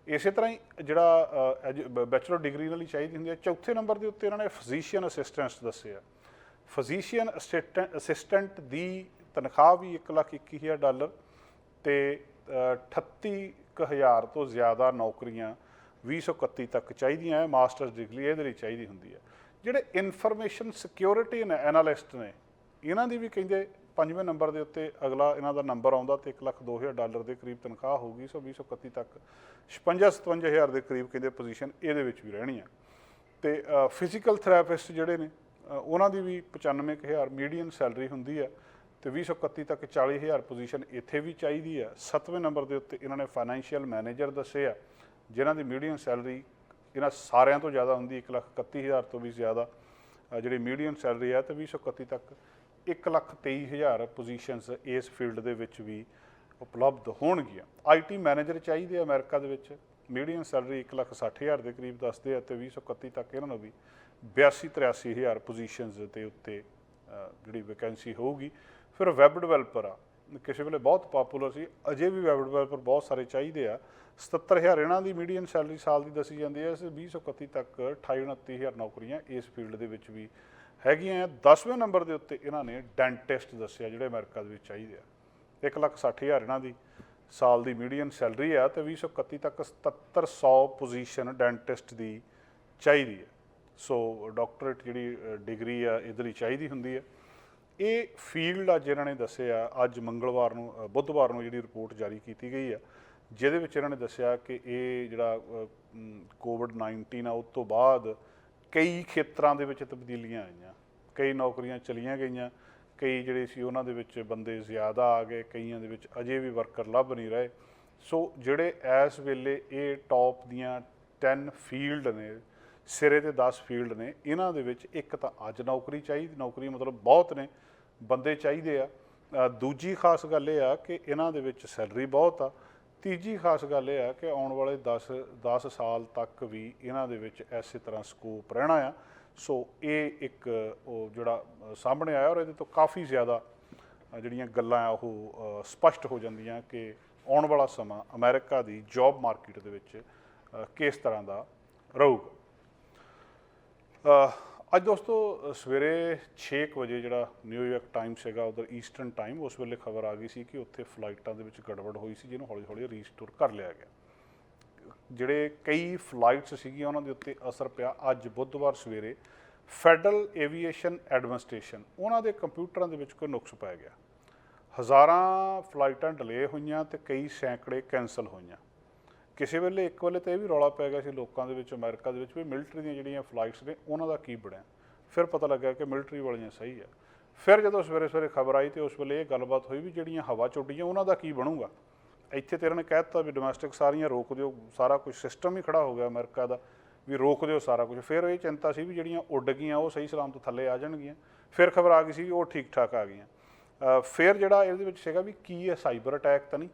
ਇਸੇ ਤਰ੍ਹਾਂ ਹੀ ਜਿਹੜਾ ਬੈਚਲਰ ਡਿਗਰੀ ਇਹਨਾਂ ਲਈ ਚਾਹੀਦੀ ਹੁੰਦੀ ਹੈ। ਚੌਥੇ ਨੰਬਰ ਦੇ ਉੱਤੇ ਇਹਨਾਂ ਨੇ ਫਿਜ਼ੀਸ਼ੀਅਨ ਅਸਿਸਟੈਂਟਸ ਦੱਸਿਆ। ਫਿਜ਼ੀਸ਼ੀਅਨ ਅਸਿਸਟੈਂਟ ਦੀ ਤਨਖਾਹ ਵੀ $1,21,000 ਤੇ 38,000 ਤੋਂ ਜ਼ਿਆਦਾ ਨੌਕਰੀਆਂ 2031 ਤੱਕ ਚਾਹੀਦੀਆਂ ਹੈ। ਮਾਸਟਰਸ ਡਿਗਰੀ ਇਹਦੇ ਲਈ ਚਾਹੀਦੀ ਹੁੰਦੀ ਹੈ। ਜਿਹੜੇ ਇਨਫੋਰਮੇਸ਼ਨ ਸਿਕਿਉਰਿਟੀ ਐਨਾਲਿਸਟ ਨੇ ਇਹਨਾਂ ਦੀ ਵੀ ਕਹਿੰਦੇ 5ਵੇਂ ਨੰਬਰ ਦੇ ਉੱਤੇ ਅਗਲਾ ਇਹਨਾਂ ਦਾ ਨੰਬਰ ਆਉਂਦਾ, ਤੇ $1,02,000 ਦੇ ਕਰੀਬ ਤਨਖਾਹ ਹੋਊਗੀ। ਸੋ 2031 ਤੱਕ 56-57,000 ਦੇ ਕਰੀਬ ਕਹਿੰਦੇ ਪੋਜੀਸ਼ਨ ਇਹਦੇ ਵਿੱਚ ਵੀ ਰਹਿਣੀ ਆ। ਤੇ ਫਿਜ਼ੀਕਲ ਥੈਰੇਪਿਸਟ ਜਿਹੜੇ ਨੇ ਉਹਨਾਂ ਦੀ ਵੀ 95,000 ਮੀਡੀਅਨ ਸੈਲਰੀ ਹੁੰਦੀ ਹੈ, ਤੇ 2031 ਤੱਕ 40,000 ਪੋਜੀਸ਼ਨ ਇੱਥੇ ਵੀ ਚਾਹੀਦੀ ਹੈ। 7ਵੇਂ ਨੰਬਰ ਦੇ ਉੱਤੇ ਇਹਨਾਂ ਨੇ ਫਾਈਨੈਂਸ਼ੀਅਲ ਮੈਨੇਜਰ ਦੱਸੇ ਆ, ਜਿਨ੍ਹਾਂ ਦੀ ਮੀਡੀਅਨ ਸੈਲਰੀ ਇਹਨਾਂ ਸਾਰਿਆਂ ਤੋਂ ਜ਼ਿਆਦਾ ਹੁੰਦੀ, 1,31,000 ਤੋਂ ਵੀ ਜ਼ਿਆਦਾ ਜਿਹੜੀ ਮੀਡੀਅਨ ਸੈਲਰੀ ਹੈ। ਤੇ 2031 ਤੱਕ 1,23,000 ਪੋਜੀਸ਼ਨਸ ਇਸ ਫੀਲਡ ਦੇ ਵਿੱਚ ਵੀ ਉਪਲਬਧ ਹੋਣਗੀਆਂ। IT ਮੈਨੇਜਰ ਚਾਹੀਦੇ ਅਮਰੀਕਾ ਦੇ ਵਿੱਚ, ਮੀਡੀਅਨ ਸੈਲਰੀ 1,60,000 ਦੇ ਕਰੀਬ ਦੱਸਦੇ ਆ, ਤੇ 2031 ਤੱਕ ਇਹਨਾਂ ਨੂੰ ਵੀ 82-83,000 ਪੋਜੀਸ਼ਨਸ ਦੇ ਉੱਤੇ ਜਿਹੜੀ ਵੈਕੈਂਸੀ ਹੋਊਗੀ। ਫਿਰ ਵੈਬ ਡਿਵੈਲਪਰ ਆ, ਕਿਸੇ ਵੇਲੇ ਬਹੁਤ ਪਾਪੂਲਰ ਸੀ, ਅਜੇ ਵੀ ਵੈਬ ਡਿਵੈਲਪਰ ਬਹੁਤ ਸਾਰੇ ਚਾਹੀਦੇ ਆ। 77,000 ਇਹਨਾਂ ਦੀ ਮੀਡੀਅਨ ਸੈਲਰੀ ਸਾਲ ਦੀ ਦੱਸੀ ਜਾਂਦੀ ਹੈ। 2031 ਤੱਕ 28-29,000 ਨੌਕਰੀਆਂ ਇਸ ਫੀਲਡ ਦੇ ਵਿੱਚ ਵੀ ਹੈਗੀਆਂ। 10ਵੇਂ ਨੰਬਰ ਦੇ ਉੱਤੇ ਇਹਨਾਂ ਨੇ ਡੈਂਟਿਸਟ ਦੱਸਿਆ, ਜਿਹੜੇ ਅਮਰੀਕਾ ਦੇ ਵਿੱਚ ਚਾਹੀਦੇ ਆ। 1,60,000 ਇਹਨਾਂ ਦੀ ਸਾਲ ਦੀ ਮੀਡੀਅਨ ਸੈਲਰੀ ਆ, ਤੇ 2031 ਤੱਕ 7700 ਪੋਜੀਸ਼ਨ ਡੈਂਟਿਸਟ ਦੀ ਚਾਹੀਦੀ ਹੈ। ਸੋ ਡਾਕਟਰੇਟ ਜਿਹੜੀ ਡਿਗਰੀ ਆ ਇਹਦੇ ਲਈ ਚਾਹੀਦੀ ਹੁੰਦੀ ਹੈ। ਇਹ ਫੀਲਡ ਆ ਜਿਹਨਾਂ ਨੇ ਦੱਸਿਆ ਅੱਜ ਮੰਗਲਵਾਰ ਨੂੰ ਬੁੱਧਵਾਰ ਨੂੰ ਜਿਹੜੀ ਰਿਪੋਰਟ ਜਾਰੀ ਕੀਤੀ ਗਈ ਆ, ਜਿਹਦੇ ਵਿੱਚ ਇਹਨਾਂ ਨੇ ਦੱਸਿਆ ਕਿ ਇਹ ਜਿਹੜਾ COVID-19 ਆ ਉਸ ਤੋਂ ਬਾਅਦ ਕਈ ਖੇਤਰਾਂ ਦੇ ਵਿੱਚ ਤਬਦੀਲੀਆਂ ਆਈਆਂ, ਕਈ ਨੌਕਰੀਆਂ ਚਲੀਆਂ ਗਈਆਂ, ਕਈ ਜਿਹੜੇ ਸੀ ਉਹਨਾਂ ਦੇ ਵਿੱਚ ਬੰਦੇ ਜ਼ਿਆਦਾ ਆ ਗਏ, ਕਈਆਂ ਦੇ ਵਿੱਚ ਅਜੇ ਵੀ ਵਰਕਰ ਲੱਭ ਨਹੀਂ ਰਹੇ। ਸੋ ਜਿਹੜੇ ਇਸ ਵੇਲੇ ਇਹ ਟੌਪ ਦੀਆਂ 10 ਫੀਲਡ ਨੇ ਸਿਰੇ ਤੇ 10 ਫੀਲਡ ਨੇ। ਇਹਨਾਂ ਦੇ ਵਿੱਚ ਇੱਕ ਤਾਂ ਅੱਜ ਨੌਕਰੀ ਚਾਹੀਦੀ, ਨੌਕਰੀ ਮਤਲਬ ਬਹੁਤ ਨੇ, ਬੰਦੇ ਚਾਹੀਦੇ ਆ। ਦੂਜੀ ਖਾਸ ਗੱਲ ਇਹ ਆ ਕਿ ਇਹਨਾਂ ਦੇ ਵਿੱਚ ਸੈਲਰੀ ਬਹੁਤ ਆ। ਤੀਜੀ ਖਾਸ ਗੱਲ ਇਹ ਆ ਕਿ ਆਉਣ ਵਾਲੇ 10 ਸਾਲ ਤੱਕ ਵੀ ਇਹਨਾਂ ਦੇ ਵਿੱਚ ਇਸੇ ਤਰ੍ਹਾਂ ਸਕੋਪ ਰਹਿਣਾ ਆ। ਸੋ ਇਹ ਇੱਕ ਉਹ ਜਿਹੜਾ ਸਾਹਮਣੇ ਆਇਆ, ਔਰ ਇਹਦੇ ਤੋਂ ਕਾਫੀ ਜ਼ਿਆਦਾ ਜਿਹੜੀਆਂ ਗੱਲਾਂ ਆ ਉਹ ਸਪਸ਼ਟ ਹੋ ਜਾਂਦੀਆਂ ਕਿ ਆਉਣ ਵਾਲਾ ਸਮਾਂ ਅਮਰੀਕਾ ਦੀ ਜੌਬ ਮਾਰਕੀਟ ਦੇ ਵਿੱਚ ਕਿਸ ਤਰ੍ਹਾਂ ਦਾ ਰਹੂਗਾ। ਅੱਜ ਦੋਸਤੋ ਸਵੇਰੇ 6 ਵਜੇ ਜਿਹੜਾ ਨਿਊਯਾਰਕ ਟਾਈਮ ਸੀਗਾ ਉਧਰ ਈਸਟਰਨ ਟਾਈਮ, ਉਸ ਵੇਲੇ ਖਬਰ ਆ ਗਈ ਸੀ ਕਿ ਉੱਥੇ ਫਲਾਈਟਾਂ ਦੇ ਵਿੱਚ ਗੜਬੜ ਹੋਈ ਸੀ, ਜਿਹਨੂੰ ਹੌਲੀ ਹੌਲੀ ਰੀਸਟੋਰ ਕਰ ਲਿਆ ਗਿਆ। ਜਿਹੜੇ ਕਈ ਫਲਾਈਟਸ ਸੀਗੀਆਂ ਉਹਨਾਂ ਦੇ ਉੱਤੇ ਅਸਰ ਪਿਆ। ਅੱਜ ਬੁੱਧਵਾਰ ਸਵੇਰੇ ਫੈਡਰਲ ਏਵੀਏਸ਼ਨ ਐਡਮਿਨਿਸਟ੍ਰੇਸ਼ਨ ਉਹਨਾਂ ਦੇ ਕੰਪਿਊਟਰਾਂ ਦੇ ਵਿੱਚ ਕੋਈ ਨੁਕਸ ਪੈ ਗਿਆ। ਹਜ਼ਾਰਾਂ ਫਲਾਈਟਾਂ ਡਿਲੇ ਹੋਈਆਂ ਤੇ ਕਈ ਸੈਂਕੜੇ ਕੈਂਸਲ ਹੋਈਆਂ। ਕਿਸੇ ਵੇਲੇ ਇੱਕ ਵੇਲੇ ਤਾਂ ਇਹ ਵੀ ਰੌਲਾ ਪੈ ਗਿਆ ਸੀ ਲੋਕਾਂ ਦੇ ਵਿੱਚ, ਅਮਰੀਕਾ ਦੇ ਵਿੱਚ, ਵੀ ਮਿਲਟਰੀ ਦੀਆਂ ਜਿਹੜੀਆਂ ਫਲਾਈਟਸ ਨੇ ਉਹਨਾਂ ਦਾ ਕੀ ਬਣਿਆ। ਫਿਰ ਪਤਾ ਲੱਗਾ ਕਿ ਮਿਲਟਰੀ ਵਾਲੀਆਂ ਸਹੀ ਆ। ਫਿਰ ਜਦੋਂ ਸਵੇਰੇ ਸਵੇਰੇ ਖਬਰ ਆਈ ਤੇ ਉਸ ਵੇਲੇ ਇਹ ਗੱਲਬਾਤ ਹੋਈ ਵੀ ਜਿਹੜੀਆਂ ਹਵਾ 'ਚ ਉੱਡੀਆਂ ਉਹਨਾਂ ਦਾ ਕੀ ਬਣੂਗਾ। ਇੱਥੇ ਤੇ ਇਹਨਾਂ ਨੇ ਕਹਿ ਦਿੱਤਾ ਵੀ ਡੋਮੈਸਟਿਕ ਸਾਰੀਆਂ ਰੋਕ ਦਿਓ, ਸਾਰਾ ਕੁਝ ਸਿਸਟਮ ਹੀ ਖੜਾ ਹੋ ਗਿਆ ਅਮਰੀਕਾ ਦਾ ਵੀ ਰੋਕ ਦਿਓ ਸਾਰਾ ਕੁਝ। ਫਿਰ ਇਹ ਚਿੰਤਾ ਸੀ ਵੀ ਜਿਹੜੀਆਂ ਉੱਡ ਗਈਆਂ ਉਹ ਸਹੀ ਸਲਾਮਤ ਥੱਲੇ ਆ ਜਾਣਗੀਆਂ। ਫਿਰ ਖਬਰ ਆ ਗਈ ਸੀ ਉਹ ਠੀਕ ਠਾਕ ਆ ਗਈਆਂ। ਫਿਰ ਜਿਹੜਾ ਇਹਦੇ ਵਿੱਚ ਸੀਗਾ ਵੀ ਕੀ ਹੈ, ਸਾਈਬਰ ਅਟੈਕ ਤਾਂ ਨਹੀਂ।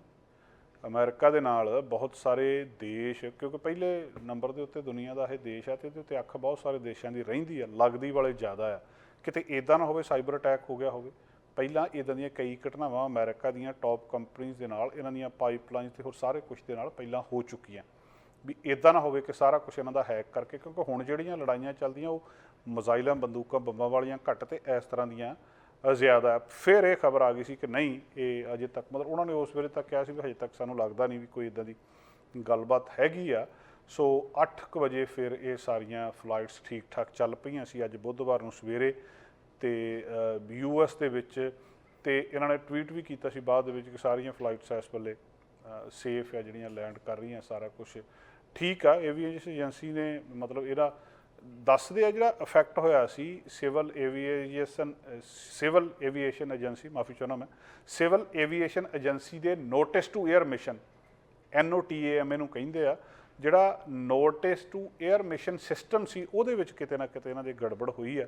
ਅਮਰੀਕਾ ਦੇ ਨਾਲ ਬਹੁਤ ਸਾਰੇ ਦੇਸ਼, ਕਿਉਂਕਿ ਪਹਿਲੇ ਨੰਬਰ ਦੇ ਉੱਤੇ ਦੁਨੀਆ ਦਾ ਇਹ ਦੇਸ਼ ਆ ਤੇ ਇਹਦੇ ਉੱਤੇ ਅੱਖ ਬਹੁਤ ਸਾਰੇ ਦੇਸ਼ਾਂ ਦੀ ਰਹਿੰਦੀ ਆ, ਲੱਗਦੀ ਵਾਲੇ ਜ਼ਿਆਦਾ ਆ। ਕਿਤੇ ਇੱਦਾਂ ਨਾ ਹੋਵੇ ਸਾਈਬਰ ਅਟੈਕ ਹੋ ਗਿਆ ਹੋਵੇ। ਪਹਿਲਾਂ ਇੱਦਾਂ ਦੀਆਂ ਕਈ ਘਟਨਾਵਾਂ ਅਮਰੀਕਾ ਦੀਆਂ ਟੌਪ ਕੰਪਨੀਜ਼ ਦੇ ਨਾਲ, ਇਹਨਾਂ ਦੀਆਂ ਪਾਈਪਲਾਈਨਸ ਤੇ ਹੋਰ ਸਾਰੇ ਕੁਝ ਦੇ ਨਾਲ ਪਹਿਲਾਂ ਹੋ ਚੁੱਕੀਆਂ। ਵੀ ਇੱਦਾਂ ਨਾ ਹੋਵੇ ਕਿ ਸਾਰਾ ਕੁਝ ਇਹਨਾਂ ਦਾ ਹੈਕ ਕਰਕੇ, ਕਿਉਂਕਿ ਹੁਣ ਜਿਹੜੀਆਂ ਲੜਾਈਆਂ ਚੱਲਦੀਆਂ ਉਹ ਮਿਜ਼ਾਈਲਾਂ, ਬੰਦੂਕਾਂ, ਬੰਬਾਂ ਵਾਲੀਆਂ ਘੱਟ ਤੇ ਇਸ ਤਰ੍ਹਾਂ ਦੀਆਂ ਜ਼ਿਆਦਾ। ਫਿਰ ਇਹ ਖਬਰ ਆ ਗਈ ਸੀ ਕਿ ਨਹੀਂ, ਇਹ ਅਜੇ ਤੱਕ ਮਤਲਬ ਉਹਨਾਂ ਨੇ ਉਸ ਵੇਲੇ ਤੱਕ ਕਿਹਾ ਸੀ ਵੀ ਹਜੇ ਤੱਕ ਸਾਨੂੰ ਲੱਗਦਾ ਨਹੀਂ ਵੀ ਕੋਈ ਇੱਦਾਂ ਦੀ ਗੱਲਬਾਤ ਹੈਗੀ ਆ। ਸੋ 8 ਵਜੇ ਫਿਰ ਇਹ ਸਾਰੀਆਂ ਫਲਾਈਟਸ ਠੀਕ ਠਾਕ ਚੱਲ ਪਈਆਂ ਸੀ ਅੱਜ ਬੁੱਧਵਾਰ ਨੂੰ ਸਵੇਰੇ ਤੇ US ਦੇ ਵਿੱਚ। ਤੇ ਇਹਨਾਂ ਨੇ ਟਵੀਟ ਵੀ ਕੀਤਾ ਸੀ ਬਾਅਦ ਦੇ ਵਿੱਚ ਕਿ ਸਾਰੀਆਂ ਫਲਾਈਟਸ ਇਸ ਵੇਲੇ ਸੇਫ ਆ, ਜਿਹੜੀਆਂ ਲੈਂਡ ਕਰ ਰਹੀਆਂ, ਸਾਰਾ ਕੁਝ ਠੀਕ ਆ। ਏਵੀਏਸ਼ਨ ਏਜੰਸੀ ਨੇ ਮਤਲਬ ਇਹਦਾ ਦੱਸਦੇ ਆ ਜਿਹੜਾ ਇਫੈਕਟ ਹੋਇਆ ਸੀ ਸਿਵਲ ਏਵੀਏਸ਼ਨ ਏਜੰਸੀ, ਮਾਫੀ ਚਾਹੁੰਦਾ ਮੈਂ, ਸਿਵਲ ਏਵੀਏਸ਼ਨ ਏਜੰਸੀ ਦੇ notice to air mission, NOTAM ਇਹਨੂੰ ਕਹਿੰਦੇ ਆ। ਜਿਹੜਾ notice to air mission system ਸੀ ਉਹਦੇ ਵਿੱਚ ਕਿਤੇ ਨਾ ਕਿਤੇ ਇਹਨਾਂ ਦੀ ਗੜਬੜ ਹੋਈ ਆ।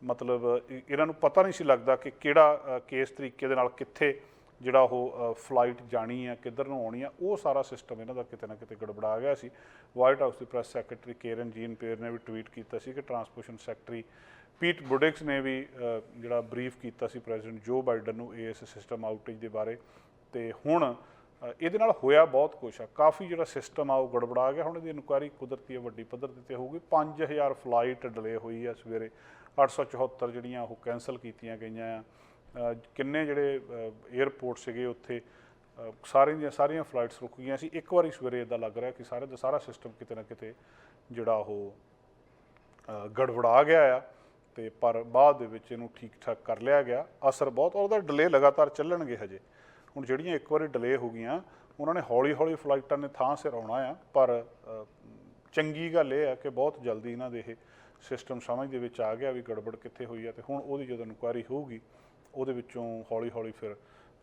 ਮਤਲਬ ਇਹਨਾਂ ਨੂੰ ਪਤਾ ਨਹੀਂ ਸੀ ਲੱਗਦਾ ਕਿ ਕਿਹੜਾ ਕਿਸ ਤਰੀਕੇ ਦੇ ਨਾਲ ਕਿੱਥੇ ਜਿਹੜਾ ਉਹ ਫਲਾਈਟ ਜਾਣੀ ਆ, ਕਿੱਧਰ ਨੂੰ ਆਉਣੀ ਆ। ਉਹ ਸਾਰਾ ਸਿਸਟਮ ਇਹਨਾਂ ਦਾ ਕਿਤੇ ਨਾ ਕਿਤੇ ਗੜਬੜਾ ਗਿਆ ਸੀ। ਵਾਈਟ ਹਾਊਸ ਦੀ ਪ੍ਰੈਸ ਸੈਕਟਰੀ ਕੇਰਨ ਜੀਨ ਪੀਅਰ ਨੇ ਵੀ ਟਵੀਟ ਕੀਤਾ ਸੀ ਕਿ ਟਰਾਂਸਪੋਰਟੇਸ਼ਨ ਸੈਕਟਰੀ ਪੀਟ ਬੁਡਿਕਸ ਨੇ ਵੀ ਜਿਹੜਾ ਬਰੀਫ ਕੀਤਾ ਸੀ ਪ੍ਰੈਜ਼ੀਡੈਂਟ ਜੋ ਬਾਈਡਨ ਨੂੰ ਇਸ ਸਿਸਟਮ ਆਊਟੇਜ ਦੇ ਬਾਰੇ। ਤੇ ਹੁਣ ਇਹਦੇ ਨਾਲ ਹੋਇਆ ਬਹੁਤ ਕੁਛ ਆ, ਕਾਫੀ ਜਿਹੜਾ ਸਿਸਟਮ ਆ ਉਹ ਗੜਬੜਾ ਗਿਆ। ਹੁਣ ਇਹਦੀ ਇਨਕੁਆਇਰੀ ਕੁਦਰਤੀ ਵੱਡੀ ਪੱਧਰ 'ਤੇ ਹੋਊਗੀ। 5000 ਫਲਾਈਟ ਡਿਲੇ ਹੋਈ ਆ ਸਵੇਰੇ, 874 ਜਿਹੜੀਆਂ ਉਹ ਕੈਂਸਲ ਕੀਤੀਆਂ ਗਈਆਂ ਆ। ਕਿੰਨੇ ਜਿਹੜੇ ਏਅਰਪੋਰਟ ਸੀਗੇ ਉੱਥੇ ਸਾਰੀਆਂ ਫਲਾਈਟਸ ਰੁਕ ਗਈਆਂ ਸੀ। ਇੱਕ ਵਾਰੀ ਸਵੇਰੇ ਇੱਦਾਂ ਲੱਗ ਰਿਹਾ ਕਿ ਸਾਰੇ ਦਾ ਸਾਰਾ ਸਿਸਟਮ ਕਿਤੇ ਨਾ ਕਿਤੇ ਜਿਹੜਾ ਉਹ ਗੜਬੜਾ ਗਿਆ ਆ। ਤੇ ਪਰ ਬਾਅਦ ਦੇ ਵਿੱਚ ਇਹਨੂੰ ਠੀਕ ਠਾਕ ਕਰ ਲਿਆ ਗਿਆ। ਅਸਰ ਬਹੁਤ, ਉਹਦਾ ਡਿਲੇ ਲਗਾਤਾਰ ਚੱਲਣਗੇ ਹਜੇ। ਹੁਣ ਜਿਹੜੀਆਂ ਇੱਕ ਵਾਰੀ ਡਿਲੇ ਹੋ ਗਈਆਂ ਉਹਨਾਂ ਨੇ ਹੌਲੀ ਹੌਲੀ ਫਲਾਈਟਾਂ ਨੇ ਥਾਂ ਸਿਰ ਆਉਣਾ ਆ। ਪਰ ਚੰਗੀ ਗੱਲ ਇਹ ਆ ਕਿ ਬਹੁਤ ਜਲਦੀ ਇਹਨਾਂ ਦੇ ਇਹ ਸਿਸਟਮ ਸਮਝ ਦੇ ਵਿੱਚ ਆ ਗਿਆ ਵੀ ਗੜਬੜ ਕਿੱਥੇ ਹੋਈ ਆ। ਤੇ ਹੁਣ ਉਹਦੀ ਜਦੋਂ ਇਨਕੁਆਇਰੀ ਹੋਊਗੀ ਉਹਦੇ ਵਿੱਚੋਂ ਹੌਲੀ ਹੌਲੀ ਫਿਰ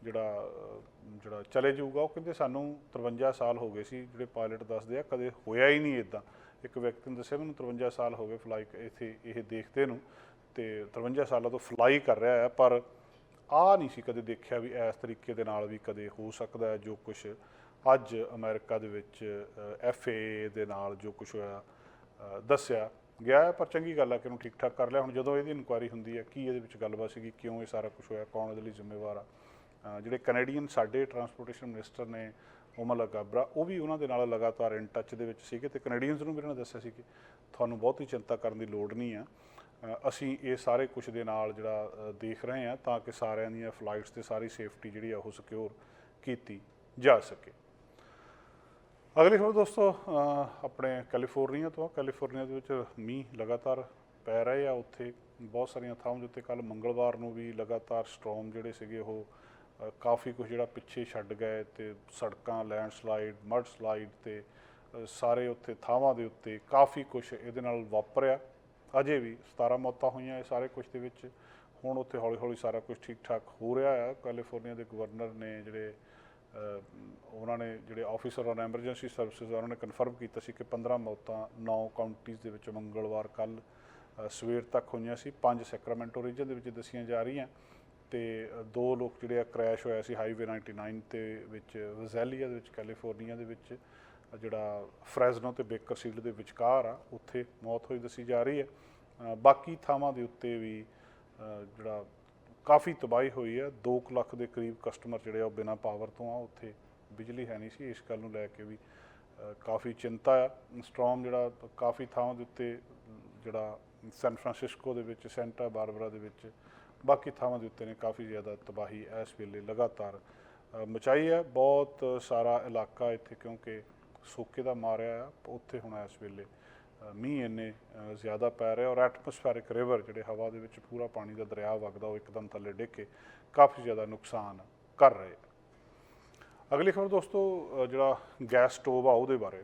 ਜਿਹੜਾ ਚਲੇ ਜਾਊਗਾ। ਉਹ ਕਹਿੰਦੇ ਸਾਨੂੰ 53 ਸਾਲ ਹੋ ਗਏ ਸੀ, ਜਿਹੜੇ ਪਾਇਲਟ ਦੱਸਦੇ ਆ, ਕਦੇ ਹੋਇਆ ਹੀ ਨਹੀਂ ਇੱਦਾਂ। ਇੱਕ ਵਿਅਕਤੀ ਨੇ ਦੱਸਿਆ ਮੈਨੂੰ 53 ਸਾਲ ਹੋ ਗਏ ਫਲਾਈ ਇੱਥੇ ਇਹ ਦੇਖਦੇ ਨੂੰ, ਤੇ 53 ਸਾਲਾਂ ਤੋਂ ਫਲਾਈ ਕਰ ਰਿਹਾ ਹੈ, ਪਰ ਆਹ ਨਹੀਂ ਸੀ ਕਦੇ ਦੇਖਿਆ ਵੀ ਇਸ ਤਰੀਕੇ ਦੇ ਨਾਲ ਵੀ ਕਦੇ ਹੋ ਸਕਦਾ ਹੈ। ਜੋ ਕੁਛ ਅੱਜ ਅਮਰੀਕਾ ਦੇ ਵਿੱਚ FAA ਦੇ ਨਾਲ ਜੋ ਕੁਛ ਹੋਇਆ ਦੱਸਿਆ ਗਿਆ ਹੈ। ਪਰ ਚੰਗੀ ਗੱਲ ਹੈ ਕਿ ਇਹਨੂੰ ਠੀਕ ਠਾਕ ਕਰ ਲਿਆ। ਹੁਣ ਜਦੋਂ ਇਹਦੀ ਇਨਕੁਆਇਰੀ ਹੁੰਦੀ ਹੈ ਕੀ ਇਹਦੇ ਵਿੱਚ ਗੱਲਬਾਤ ਸੀਗੀ, ਕਿਉਂ ਇਹ ਸਾਰਾ ਕੁਛ ਹੋਇਆ, ਕੌਣ ਇਹਦੇ ਲਈ ਜ਼ਿੰਮੇਵਾਰ ਆ। ਜਿਹੜੇ ਕੈਨੇਡੀਅਨ ਸਾਡੇ ਟਰਾਂਸਪੋਰਟੇਸ਼ਨ ਮਿਨਿਸਟਰ ਨੇ ਓਮਲਾ ਗਾਬਰਾ, ਉਹ ਵੀ ਉਹਨਾਂ ਦੇ ਨਾਲ ਲਗਾਤਾਰ ਇਨ ਟੱਚ ਦੇ ਵਿੱਚ ਸੀਗੇ। ਤੇ ਕੈਨੇਡੀਅਨਸ ਨੂੰ ਵੀ ਇਹਨਾਂ ਨੇ ਦੱਸਿਆ ਸੀ ਕਿ ਤੁਹਾਨੂੰ ਬਹੁਤੀ ਚਿੰਤਾ ਕਰਨ ਦੀ ਲੋੜ ਨਹੀਂ ਆ, ਅਸੀਂ ਇਹ ਸਾਰੇ ਕੁਛ ਦੇ ਨਾਲ ਜਿਹੜਾ ਦੇਖ ਰਹੇ ਹਾਂ ਤਾਂ ਕਿ ਸਾਰਿਆਂ ਦੀਆਂ ਫਲਾਈਟਸ ਤੇ ਸਾਰੀ ਸੇਫਟੀ ਜਿਹੜੀ ਆ ਉਹ ਸਿਕਿਉਰ ਕੀਤੀ ਜਾ ਸਕੇ। ਅਗਲੀ ਖਬਰ ਦੋਸਤੋ ਆਪਣੇ ਕੈਲੀਫੋਰਨੀਆ ਤੋਂ। ਕੈਲੀਫੋਰਨੀਆ ਦੇ ਵਿੱਚ ਮੀਂਹ ਲਗਾਤਾਰ ਪੈ ਰਹੇ ਆ। ਉੱਥੇ ਬਹੁਤ ਸਾਰੀਆਂ ਥਾਵਾਂ ਦੇ ਉੱਤੇ ਕੱਲ੍ਹ ਮੰਗਲਵਾਰ ਨੂੰ ਵੀ ਲਗਾਤਾਰ ਸਟਰੋਮ ਜਿਹੜੇ ਸੀਗੇ ਉਹ ਕਾਫੀ ਕੁਛ ਜਿਹੜਾ ਪਿੱਛੇ ਛੱਡ ਗਏ। ਤੇ ਸੜਕਾਂ ਲੈਂਡਸਲਾਈਡ, ਮਡ ਸਲਾਈਡ ਤੇ ਸਾਰੇ ਉੱਥੇ ਥਾਵਾਂ ਦੇ ਉੱਤੇ ਕਾਫੀ ਕੁਛ ਇਹਦੇ ਨਾਲ ਵਾਪਰਿਆ। ਅਜੇ ਵੀ 17 ਮੌਤਾਂ ਹੋਈਆਂ ਇਹ ਸਾਰੇ ਕੁਛ ਦੇ ਵਿੱਚ। ਹੁਣ ਉੱਥੇ ਹੌਲੀ ਹੌਲੀ ਸਾਰਾ ਕੁਛ ਠੀਕ ਠਾਕ ਹੋ ਰਿਹਾ ਆ। ਕੈਲੀਫੋਰਨੀਆ ਦੇ ਗਵਰਨਰ ਨੇ ਜਿਹੜੇ ਉਹਨਾਂ ਨੇ ਜਿਹੜੇ ਆਫਿਸਰ ਔਨ ਐਮਰਜੈਂਸੀ ਸਰਵਿਸਿਜ਼ ਉਹਨਾਂ ਨੇ ਕਨਫਰਮ ਕੀਤਾ ਸੀ ਕਿ 15 ਮੌਤਾਂ 9 ਕਾਊਂਟੀਜ਼ ਦੇ ਵਿੱਚ ਮੰਗਲਵਾਰ ਕੱਲ੍ਹ ਸਵੇਰ ਤੱਕ ਹੋਈਆਂ ਸੀ। 5 ਸੈਕਰਾਮੈਂਟੋ ਰੀਜਨ ਦੇ ਵਿੱਚ ਦੱਸੀਆਂ ਜਾ ਰਹੀਆਂ ਤੇ 2 ਲੋਕ ਜਿਹੜੇ ਆ ਕ੍ਰੈਸ਼ ਹੋਇਆ ਸੀ ਹਾਈਵੇ 99 ਤੇ ਵਿੱਚ ਵਜ਼ੈਲੀਆ ਦੇ ਵਿੱਚ ਕੈਲੀਫੋਰਨੀਆ ਦੇ ਵਿੱਚ ਜਿਹੜਾ ਫਰੈਜ਼ਨੋ ਤੇ ਬੇਕਰਫੀਲਡ ਦੇ ਵਿਚਕਾਰ ਆ, ਉੱਥੇ ਮੌਤ ਹੋਈ ਦੱਸੀ ਜਾ ਰਹੀ ਹੈ। ਬਾਕੀ ਥਾਵਾਂ ਦੇ ਉੱਤੇ ਵੀ ਜਿਹੜਾ ਕਾਫੀ ਤਬਾਹੀ ਹੋਈ ਹੈ। 2 ਲੱਖ ਦੇ ਕਰੀਬ ਕਸਟਮਰ ਜਿਹੜੇ ਆ ਉਹ ਬਿਨਾਂ ਪਾਵਰ ਤੋਂ ਆ, ਉੱਥੇ ਬਿਜਲੀ ਹੈ ਨਹੀਂ ਸੀ। ਇਸ ਗੱਲ ਨੂੰ ਲੈ ਕੇ ਵੀ ਕਾਫੀ ਚਿੰਤਾ ਆ। ਸਟੋਰਮ ਜਿਹੜਾ ਕਾਫੀ ਥਾਵਾਂ ਦੇ ਉੱਤੇ ਜਿਹੜਾ ਸੈਨ ਫਰਾਂਸਿਸਕੋ ਦੇ ਵਿੱਚ, ਸੈਂਟਾ ਬਾਰਬਰਾ ਦੇ ਵਿੱਚ, ਬਾਕੀ ਥਾਵਾਂ ਦੇ ਉੱਤੇ ਨੇ ਕਾਫੀ ਜ਼ਿਆਦਾ ਤਬਾਹੀ ਇਸ ਵੇਲੇ ਲਗਾਤਾਰ ਮਚਾਈ ਹੈ। ਬਹੁਤ ਸਾਰਾ ਇਲਾਕਾ ਇੱਥੇ ਕਿਉਂਕਿ ਸੋਕੇ ਦਾ ਮਾਰਿਆ ਆ, ਉੱਥੇ ਹੁਣ ਇਸ ਵੇਲੇ ਮੀਂਹ ਇੰਨੇ ਜ਼ਿਆਦਾ ਪੈ ਰਿਹਾ ਔਰ ਐਟਮੋਸਫੈਰਿਕ ਰਿਵਰ ਜਿਹੜੇ ਹਵਾ ਦੇ ਵਿੱਚ ਪੂਰਾ ਪਾਣੀ ਦਾ ਦਰਿਆ ਵਗਦਾ ਉਹ ਇੱਕਦਮ ਥੱਲੇ ਡਿੱਗ ਕੇ ਕਾਫੀ ਜ਼ਿਆਦਾ ਨੁਕਸਾਨ ਕਰ ਰਹੇ। ਅਗਲੀ ਖਬਰ ਦੋਸਤੋ, ਜਿਹੜਾ ਗੈਸ ਸਟੋਵ ਆ ਉਹਦੇ ਬਾਰੇ।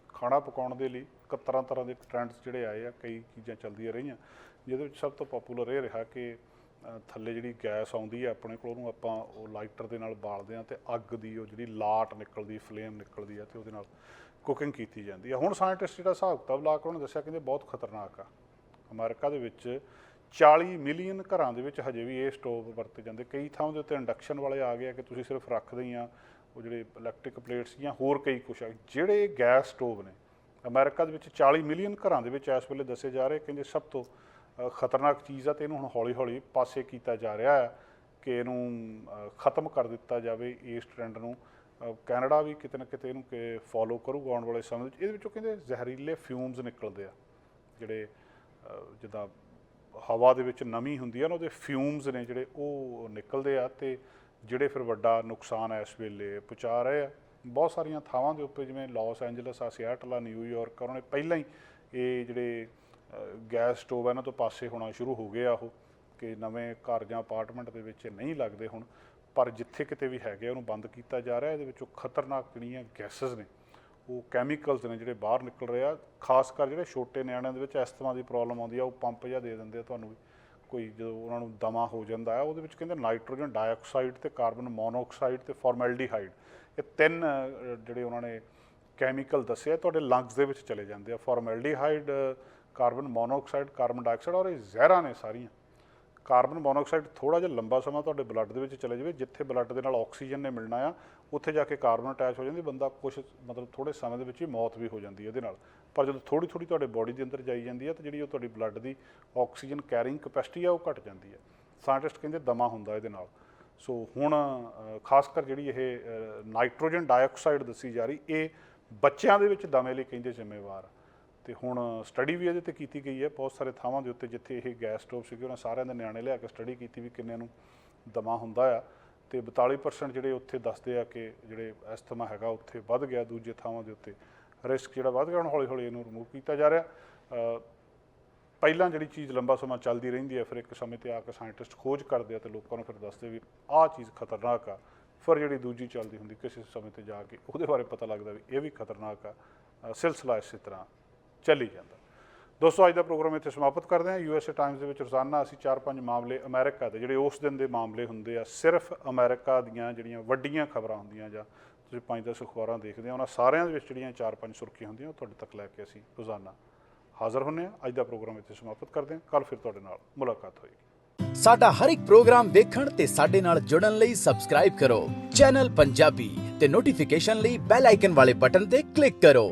ਖਾਣਾ ਪਕਾਉਣ ਦੇ ਲਈ ਤਰ੍ਹਾਂ ਦੇ ਟ੍ਰੈਂਡਸ ਜਿਹੜੇ ਆਏ ਆ, ਕਈ ਚੀਜ਼ਾਂ ਚੱਲਦੀਆਂ ਰਹੀਆਂ, ਜਿਹਦੇ ਵਿੱਚ ਸਭ ਤੋਂ ਪੋਪੂਲਰ ਇਹ ਰਿਹਾ ਕਿ ਥੱਲੇ ਜਿਹੜੀ ਗੈਸ ਆਉਂਦੀ ਹੈ ਆਪਣੇ ਕੋਲ, ਉਹਨੂੰ ਆਪਾਂ ਉਹ ਲਾਈਟਰ ਦੇ ਨਾਲ ਬਾਲਦੇ ਹਾਂ ਅਤੇ ਅੱਗ ਦੀ ਉਹ ਜਿਹੜੀ ਲਾਟ ਨਿਕਲਦੀ, ਫਲੇਮ ਨਿਕਲਦੀ ਹੈ ਅਤੇ ਉਹਦੇ ਨਾਲ ਕੁਕਿੰਗ ਕੀਤੀ ਜਾਂਦੀ ਹੈ। ਹੁਣ ਸਾਇੰਟਿਸਟ ਜਿਹੜਾ ਹਿਸਾਬ ਕਿਤਾਬ ਲਾ ਕੇ ਉਹਨੇ ਦੱਸਿਆ, ਕਹਿੰਦੇ ਬਹੁਤ ਖਤਰਨਾਕ ਆ। ਅਮਰੀਕਾ ਦੇ ਵਿੱਚ 40 ਮਿਲੀਅਨ ਘਰਾਂ ਦੇ ਵਿੱਚ ਹਜੇ ਵੀ ਇਹ ਸਟੋਵ ਵਰਤੇ ਜਾਂਦੇ। ਕਈ ਥਾਵਾਂ ਦੇ ਉੱਤੇ ਇੰਡਕਸ਼ਨ ਵਾਲੇ ਆ ਗਏ ਆ ਕਿ ਤੁਸੀਂ ਸਿਰਫ ਰੱਖਦੇ ਹੀ ਆ ਉਹ ਜਿਹੜੇ ਇਲੈਕਟ੍ਰਿਕ ਪਲੇਟਸ ਜਾਂ ਹੋਰ ਕਈ ਕੁਛ ਆ। ਜਿਹੜੇ ਗੈਸ ਸਟੋਵ ਨੇ ਅਮਰੀਕਾ ਦੇ ਵਿੱਚ 40 ਮਿਲੀਅਨ ਘਰਾਂ ਦੇ ਵਿੱਚ ਇਸ ਵੇਲੇ ਦੱਸੇ ਜਾ ਰਹੇ, ਕਹਿੰਦੇ ਸਭ ਤੋਂ ਖਤਰਨਾਕ ਚੀਜ਼ ਆ ਅਤੇ ਇਹਨੂੰ ਹੁਣ ਹੌਲੀ ਹੌਲੀ ਪਾਸੇ ਕੀਤਾ ਜਾ ਰਿਹਾ ਹੈ ਕਿ ਇਹਨੂੰ ਖਤਮ ਕਰ ਦਿੱਤਾ ਜਾਵੇ ਇਸ ਟ੍ਰੈਂਡ ਨੂੰ। ਕੈਨੇਡਾ ਵੀ ਕਿਤੇ ਨਾ ਕਿਤੇ ਇਹਨੂੰ ਫੋਲੋ ਕਰੂਗਾ ਆਉਣ ਵਾਲੇ ਸਮੇਂ ਵਿੱਚ। ਇਹਦੇ ਵਿੱਚੋਂ ਕਹਿੰਦੇ ਜ਼ਹਿਰੀਲੇ ਫਿਊਮਸ ਨਿਕਲਦੇ ਆ, ਜਿਹੜੇ ਜਿੱਦਾਂ ਹਵਾ ਦੇ ਵਿੱਚ ਨਮੀ ਹੁੰਦੀ ਆ ਨਾ, ਉਹਦੇ ਫਿਊਮਸ ਨੇ ਜਿਹੜੇ ਉਹ ਨਿਕਲਦੇ ਆ ਅਤੇ ਜਿਹੜੇ ਫਿਰ ਵੱਡਾ ਨੁਕਸਾਨ ਇਸ ਵੇਲੇ ਪਹੁੰਚਾ ਰਹੇ ਆ। ਬਹੁਤ ਸਾਰੀਆਂ ਥਾਵਾਂ ਦੇ ਉੱਤੇ ਜਿਵੇਂ ਲਾਸ ਐਂਜਲਸ ਆ, ਸਿਆਟਲ ਆ, ਨਿਊਯਾਰਕ, ਉਹਨਾਂ ਨੇ ਪਹਿਲਾਂ ਹੀ ਇਹ ਜਿਹੜੇ ਗੈਸ ਸਟੋਵ ਇਹਨਾਂ ਤੋਂ ਪਾਸੇ ਹੋਣਾ ਸ਼ੁਰੂ ਹੋ ਗਏ ਆ ਉਹ, ਕਿ ਨਵੇਂ ਘਰ ਜਾਂ ਅਪਾਰਟਮੈਂਟ ਦੇ ਵਿੱਚ ਨਹੀਂ ਲੱਗਦੇ ਹੁਣ, ਪਰ ਜਿੱਥੇ ਕਿਤੇ ਵੀ ਹੈਗੇ ਉਹਨੂੰ ਬੰਦ ਕੀਤਾ ਜਾ ਰਿਹਾ। ਇਹਦੇ ਵਿੱਚੋਂ ਖਤਰਨਾਕ ਜਿਹੜੀਆਂ ਗੈਸਿਸ ਨੇ, ਉਹ ਕੈਮੀਕਲਸ ਨੇ ਜਿਹੜੇ ਬਾਹਰ ਨਿਕਲ ਰਹੇ ਆ। ਖਾਸ ਕਰ ਜਿਹੜੇ ਛੋਟੇ ਨਿਆਣਿਆਂ ਦੇ ਵਿੱਚ ਅਸਥਮਾ ਦੀ ਪ੍ਰੋਬਲਮ ਆਉਂਦੀ ਆ, ਉਹ ਪੰਪ ਜਿਹਾ ਦੇ ਦਿੰਦੇ ਆ ਤੁਹਾਨੂੰ ਵੀ, ਕੋਈ ਜਦੋਂ ਉਹਨਾਂ ਨੂੰ ਦਮਾ ਹੋ ਜਾਂਦਾ ਹੈ। ਉਹਦੇ ਵਿੱਚ ਕਹਿੰਦੇ ਨਾਈਟ੍ਰੋਜਨ ਡਾਈਆਕਸਾਈਡ ਅਤੇ ਕਾਰਬਨ ਮੋਨੋਆਕਸਾਈਡ ਅਤੇ ਫਾਰਮੈਲਡੀਹਾਈਡ, ਇਹ 3 ਜਿਹੜੇ ਉਹਨਾਂ ਨੇ ਕੈਮੀਕਲ ਦੱਸਿਆ ਤੁਹਾਡੇ ਲੰਗਸ ਦੇ ਵਿੱਚ ਚਲੇ ਜਾਂਦੇ ਆ। ਫਾਰਮੈਲਡੀਹਾਈਡ, ਕਾਰਬਨ ਮੋਨੋਆਕਸਾਈਡ, ਕਾਰਬਨ ਡਾਈਆਕਸਾਈਡ, ਔਰ ਇਹ ਜ਼ਹਿਰਾਂ ਨੇ ਸਾਰੀਆਂ। ਕਾਰਬਨ ਮੋਨੋਆਕਸਾਈਡ ਥੋੜ੍ਹਾ ਜਿਹਾ ਲੰਬਾ ਸਮਾਂ ਤੁਹਾਡੇ ਬਲੱਡ ਦੇ ਵਿੱਚ ਚਲੇ ਜਾਵੇ, ਜਿੱਥੇ ਬਲੱਡ ਦੇ ਨਾਲ ਆਕਸੀਜਨ ਨੇ ਮਿਲਣਾ ਆ, ਉੱਥੇ ਜਾ ਕੇ ਕਾਰਬਨ ਅਟੈਚ ਹੋ ਜਾਂਦੀ, ਬੰਦਾ ਕੁਛ ਮਤਲਬ ਥੋੜ੍ਹੇ ਸਮੇਂ ਦੇ ਵਿੱਚ ਹੀ ਮੌਤ ਵੀ ਹੋ ਜਾਂਦੀ ਹੈ ਇਹਦੇ ਨਾਲ। ਪਰ ਜਦੋਂ ਥੋੜ੍ਹੀ ਤੁਹਾਡੇ ਬੋਡੀ ਦੇ ਅੰਦਰ ਜਾਈ ਜਾਂਦੀ ਹੈ ਤਾਂ ਜਿਹੜੀ ਉਹ ਤੁਹਾਡੀ ਬਲੱਡ ਦੀ ਆਕਸੀਜਨ ਕੈਰਿੰਗ ਕਪੈਸਿਟੀ ਆ ਉਹ ਘਟ ਜਾਂਦੀ ਹੈ। ਸਾਇੰਟਿਸਟ ਕਹਿੰਦੇ ਦਮਾ ਹੁੰਦਾ ਇਹਦੇ ਨਾਲ। ਸੋ ਹੁਣ ਖਾਸ ਕਰ ਜਿਹੜੀ ਇਹ ਨਾਈਟ੍ਰੋਜਨ ਡਾਈਆਕਸਾਈਡ ਦੱਸੀ ਜਾ ਰਹੀ, ਇਹ ਬੱਚਿਆਂ ਦੇ ਵਿੱਚ ਦਮੇ ਲਈ ਕਹਿੰਦੇ ਜ਼ਿੰਮੇਵਾਰ। ਅਤੇ ਹੁਣ ਸਟੱਡੀ ਵੀ ਇਹਦੇ 'ਤੇ ਕੀਤੀ ਗਈ ਹੈ ਬਹੁਤ ਸਾਰੇ ਥਾਵਾਂ ਦੇ ਉੱਤੇ ਜਿੱਥੇ ਇਹ ਗੈਸ ਸਟੋਵ ਸੀਗੇ, ਉਹਨਾਂ ਸਾਰਿਆਂ ਦੇ ਨਿਆਣੇ ਲਿਆ ਕੇ ਸਟੱਡੀ ਕੀਤੀ ਵੀ ਕਿੰਨਿਆਂ ਨੂੰ ਦਮਾ ਹੁੰਦਾ ਆ। ਅਤੇ 42% ਜਿਹੜੇ ਉੱਥੇ ਦੱਸਦੇ ਆ ਕਿ ਜਿਹੜੇ ਐਸਥਮਾ ਹੈਗਾ ਉੱਥੇ ਵੱਧ ਗਿਆ। ਦੂਜੇ ਥਾਵਾਂ ਦੇ ਉੱਤੇ ਰਿਸਕ ਜਿਹੜਾ ਵੱਧ ਗਿਆ। ਹੁਣ ਹੌਲੀ ਹੌਲੀ ਇਹਨੂੰ ਰਿਮੂਵ ਕੀਤਾ ਜਾ ਰਿਹਾ। ਪਹਿਲਾਂ ਜਿਹੜੀ ਚੀਜ਼ ਲੰਬਾ ਸਮਾਂ ਚੱਲਦੀ ਰਹਿੰਦੀ ਹੈ, ਫਿਰ ਇੱਕ ਸਮੇਂ 'ਤੇ ਆ ਕੇ ਸਾਇੰਟਿਸਟ ਖੋਜ ਕਰਦੇ ਆ ਅਤੇ ਲੋਕਾਂ ਨੂੰ ਫਿਰ ਦੱਸਦੇ ਵੀ ਆਹ ਚੀਜ਼ ਖਤਰਨਾਕ ਆ। ਫਿਰ ਜਿਹੜੀ ਦੂਜੀ ਚੱਲਦੀ ਹੁੰਦੀ ਕਿਸੇ ਸਮੇਂ 'ਤੇ ਜਾ ਕੇ ਉਹਦੇ ਬਾਰੇ ਪਤਾ ਲੱਗਦਾ ਵੀ ਇਹ ਵੀ ਖਤਰਨਾਕ ਆ। ਸਿਲਸਿਲਾ ਇਸੇ ਤਰ੍ਹਾਂ ਚੱਲੀ ਜਾਂਦਾ। ਦੋਸਤੋ, ਅੱਜ ਦਾ ਪ੍ਰੋਗਰਾਮ ਇੱਥੇ ਸਮਾਪਤ ਕਰਦੇ ਹਾਂ। USA ਟਾਈਮਜ਼ ਦੇ ਵਿੱਚ ਰੋਜ਼ਾਨਾ ਅਸੀਂ 4-5 ਮਾਮਲੇ ਅਮਰੀਕਾ ਦੇ ਜਿਹੜੇ ਉਸ ਦਿਨ ਦੇ ਮਾਮਲੇ ਹੁੰਦੇ ਆ, ਸਿਰਫ ਅਮਰੀਕਾ ਦੀਆਂ ਜਿਹੜੀਆਂ ਵੱਡੀਆਂ ਖਬਰਾਂ ਹੁੰਦੀਆਂ ਜਾਂ ਤੁਸੀਂ 5-10 ਅਖਬਾਰਾਂ ਦੇਖਦੇ ਆ, ਉਹਨਾਂ ਸਾਰਿਆਂ ਦੇ ਵਿੱਚ ਜਿਹੜੀਆਂ 4-5 ਸੁਰਖੀਆਂ ਹੁੰਦੀਆਂ ਉਹ ਤੁਹਾਡੇ ਤੱਕ ਲੈ ਕੇ ਅਸੀਂ ਰੋਜ਼ਾਨਾ ਹਾਜ਼ਰ ਹੁੰਦੇ ਹਾਂ। ਅੱਜ ਦਾ ਪ੍ਰੋਗਰਾਮ ਇੱਥੇ ਸਮਾਪਤ ਕਰਦੇ ਹਾਂ। ਕੱਲ੍ਹ ਫਿਰ ਤੁਹਾਡੇ ਨਾਲ ਮੁਲਾਕਾਤ ਹੋਏਗੀ। ਸਾਡਾ ਹਰ ਇੱਕ ਪ੍ਰੋਗਰਾਮ ਦੇਖਣ ਤੇ ਸਾਡੇ ਨਾਲ ਜੁੜਨ ਲਈ ਸਬਸਕ੍ਰਾਈਬ ਕਰੋ ਚੈਨਲ ਪੰਜਾਬੀ ਤੇ ਨੋਟੀਫਿਕੇਸ਼ਨ ਲਈ ਬੈਲ ਆਈਕਨ ਵਾਲੇ ਬਟਨ ਤੇ ਕਲਿੱਕ ਕਰੋ।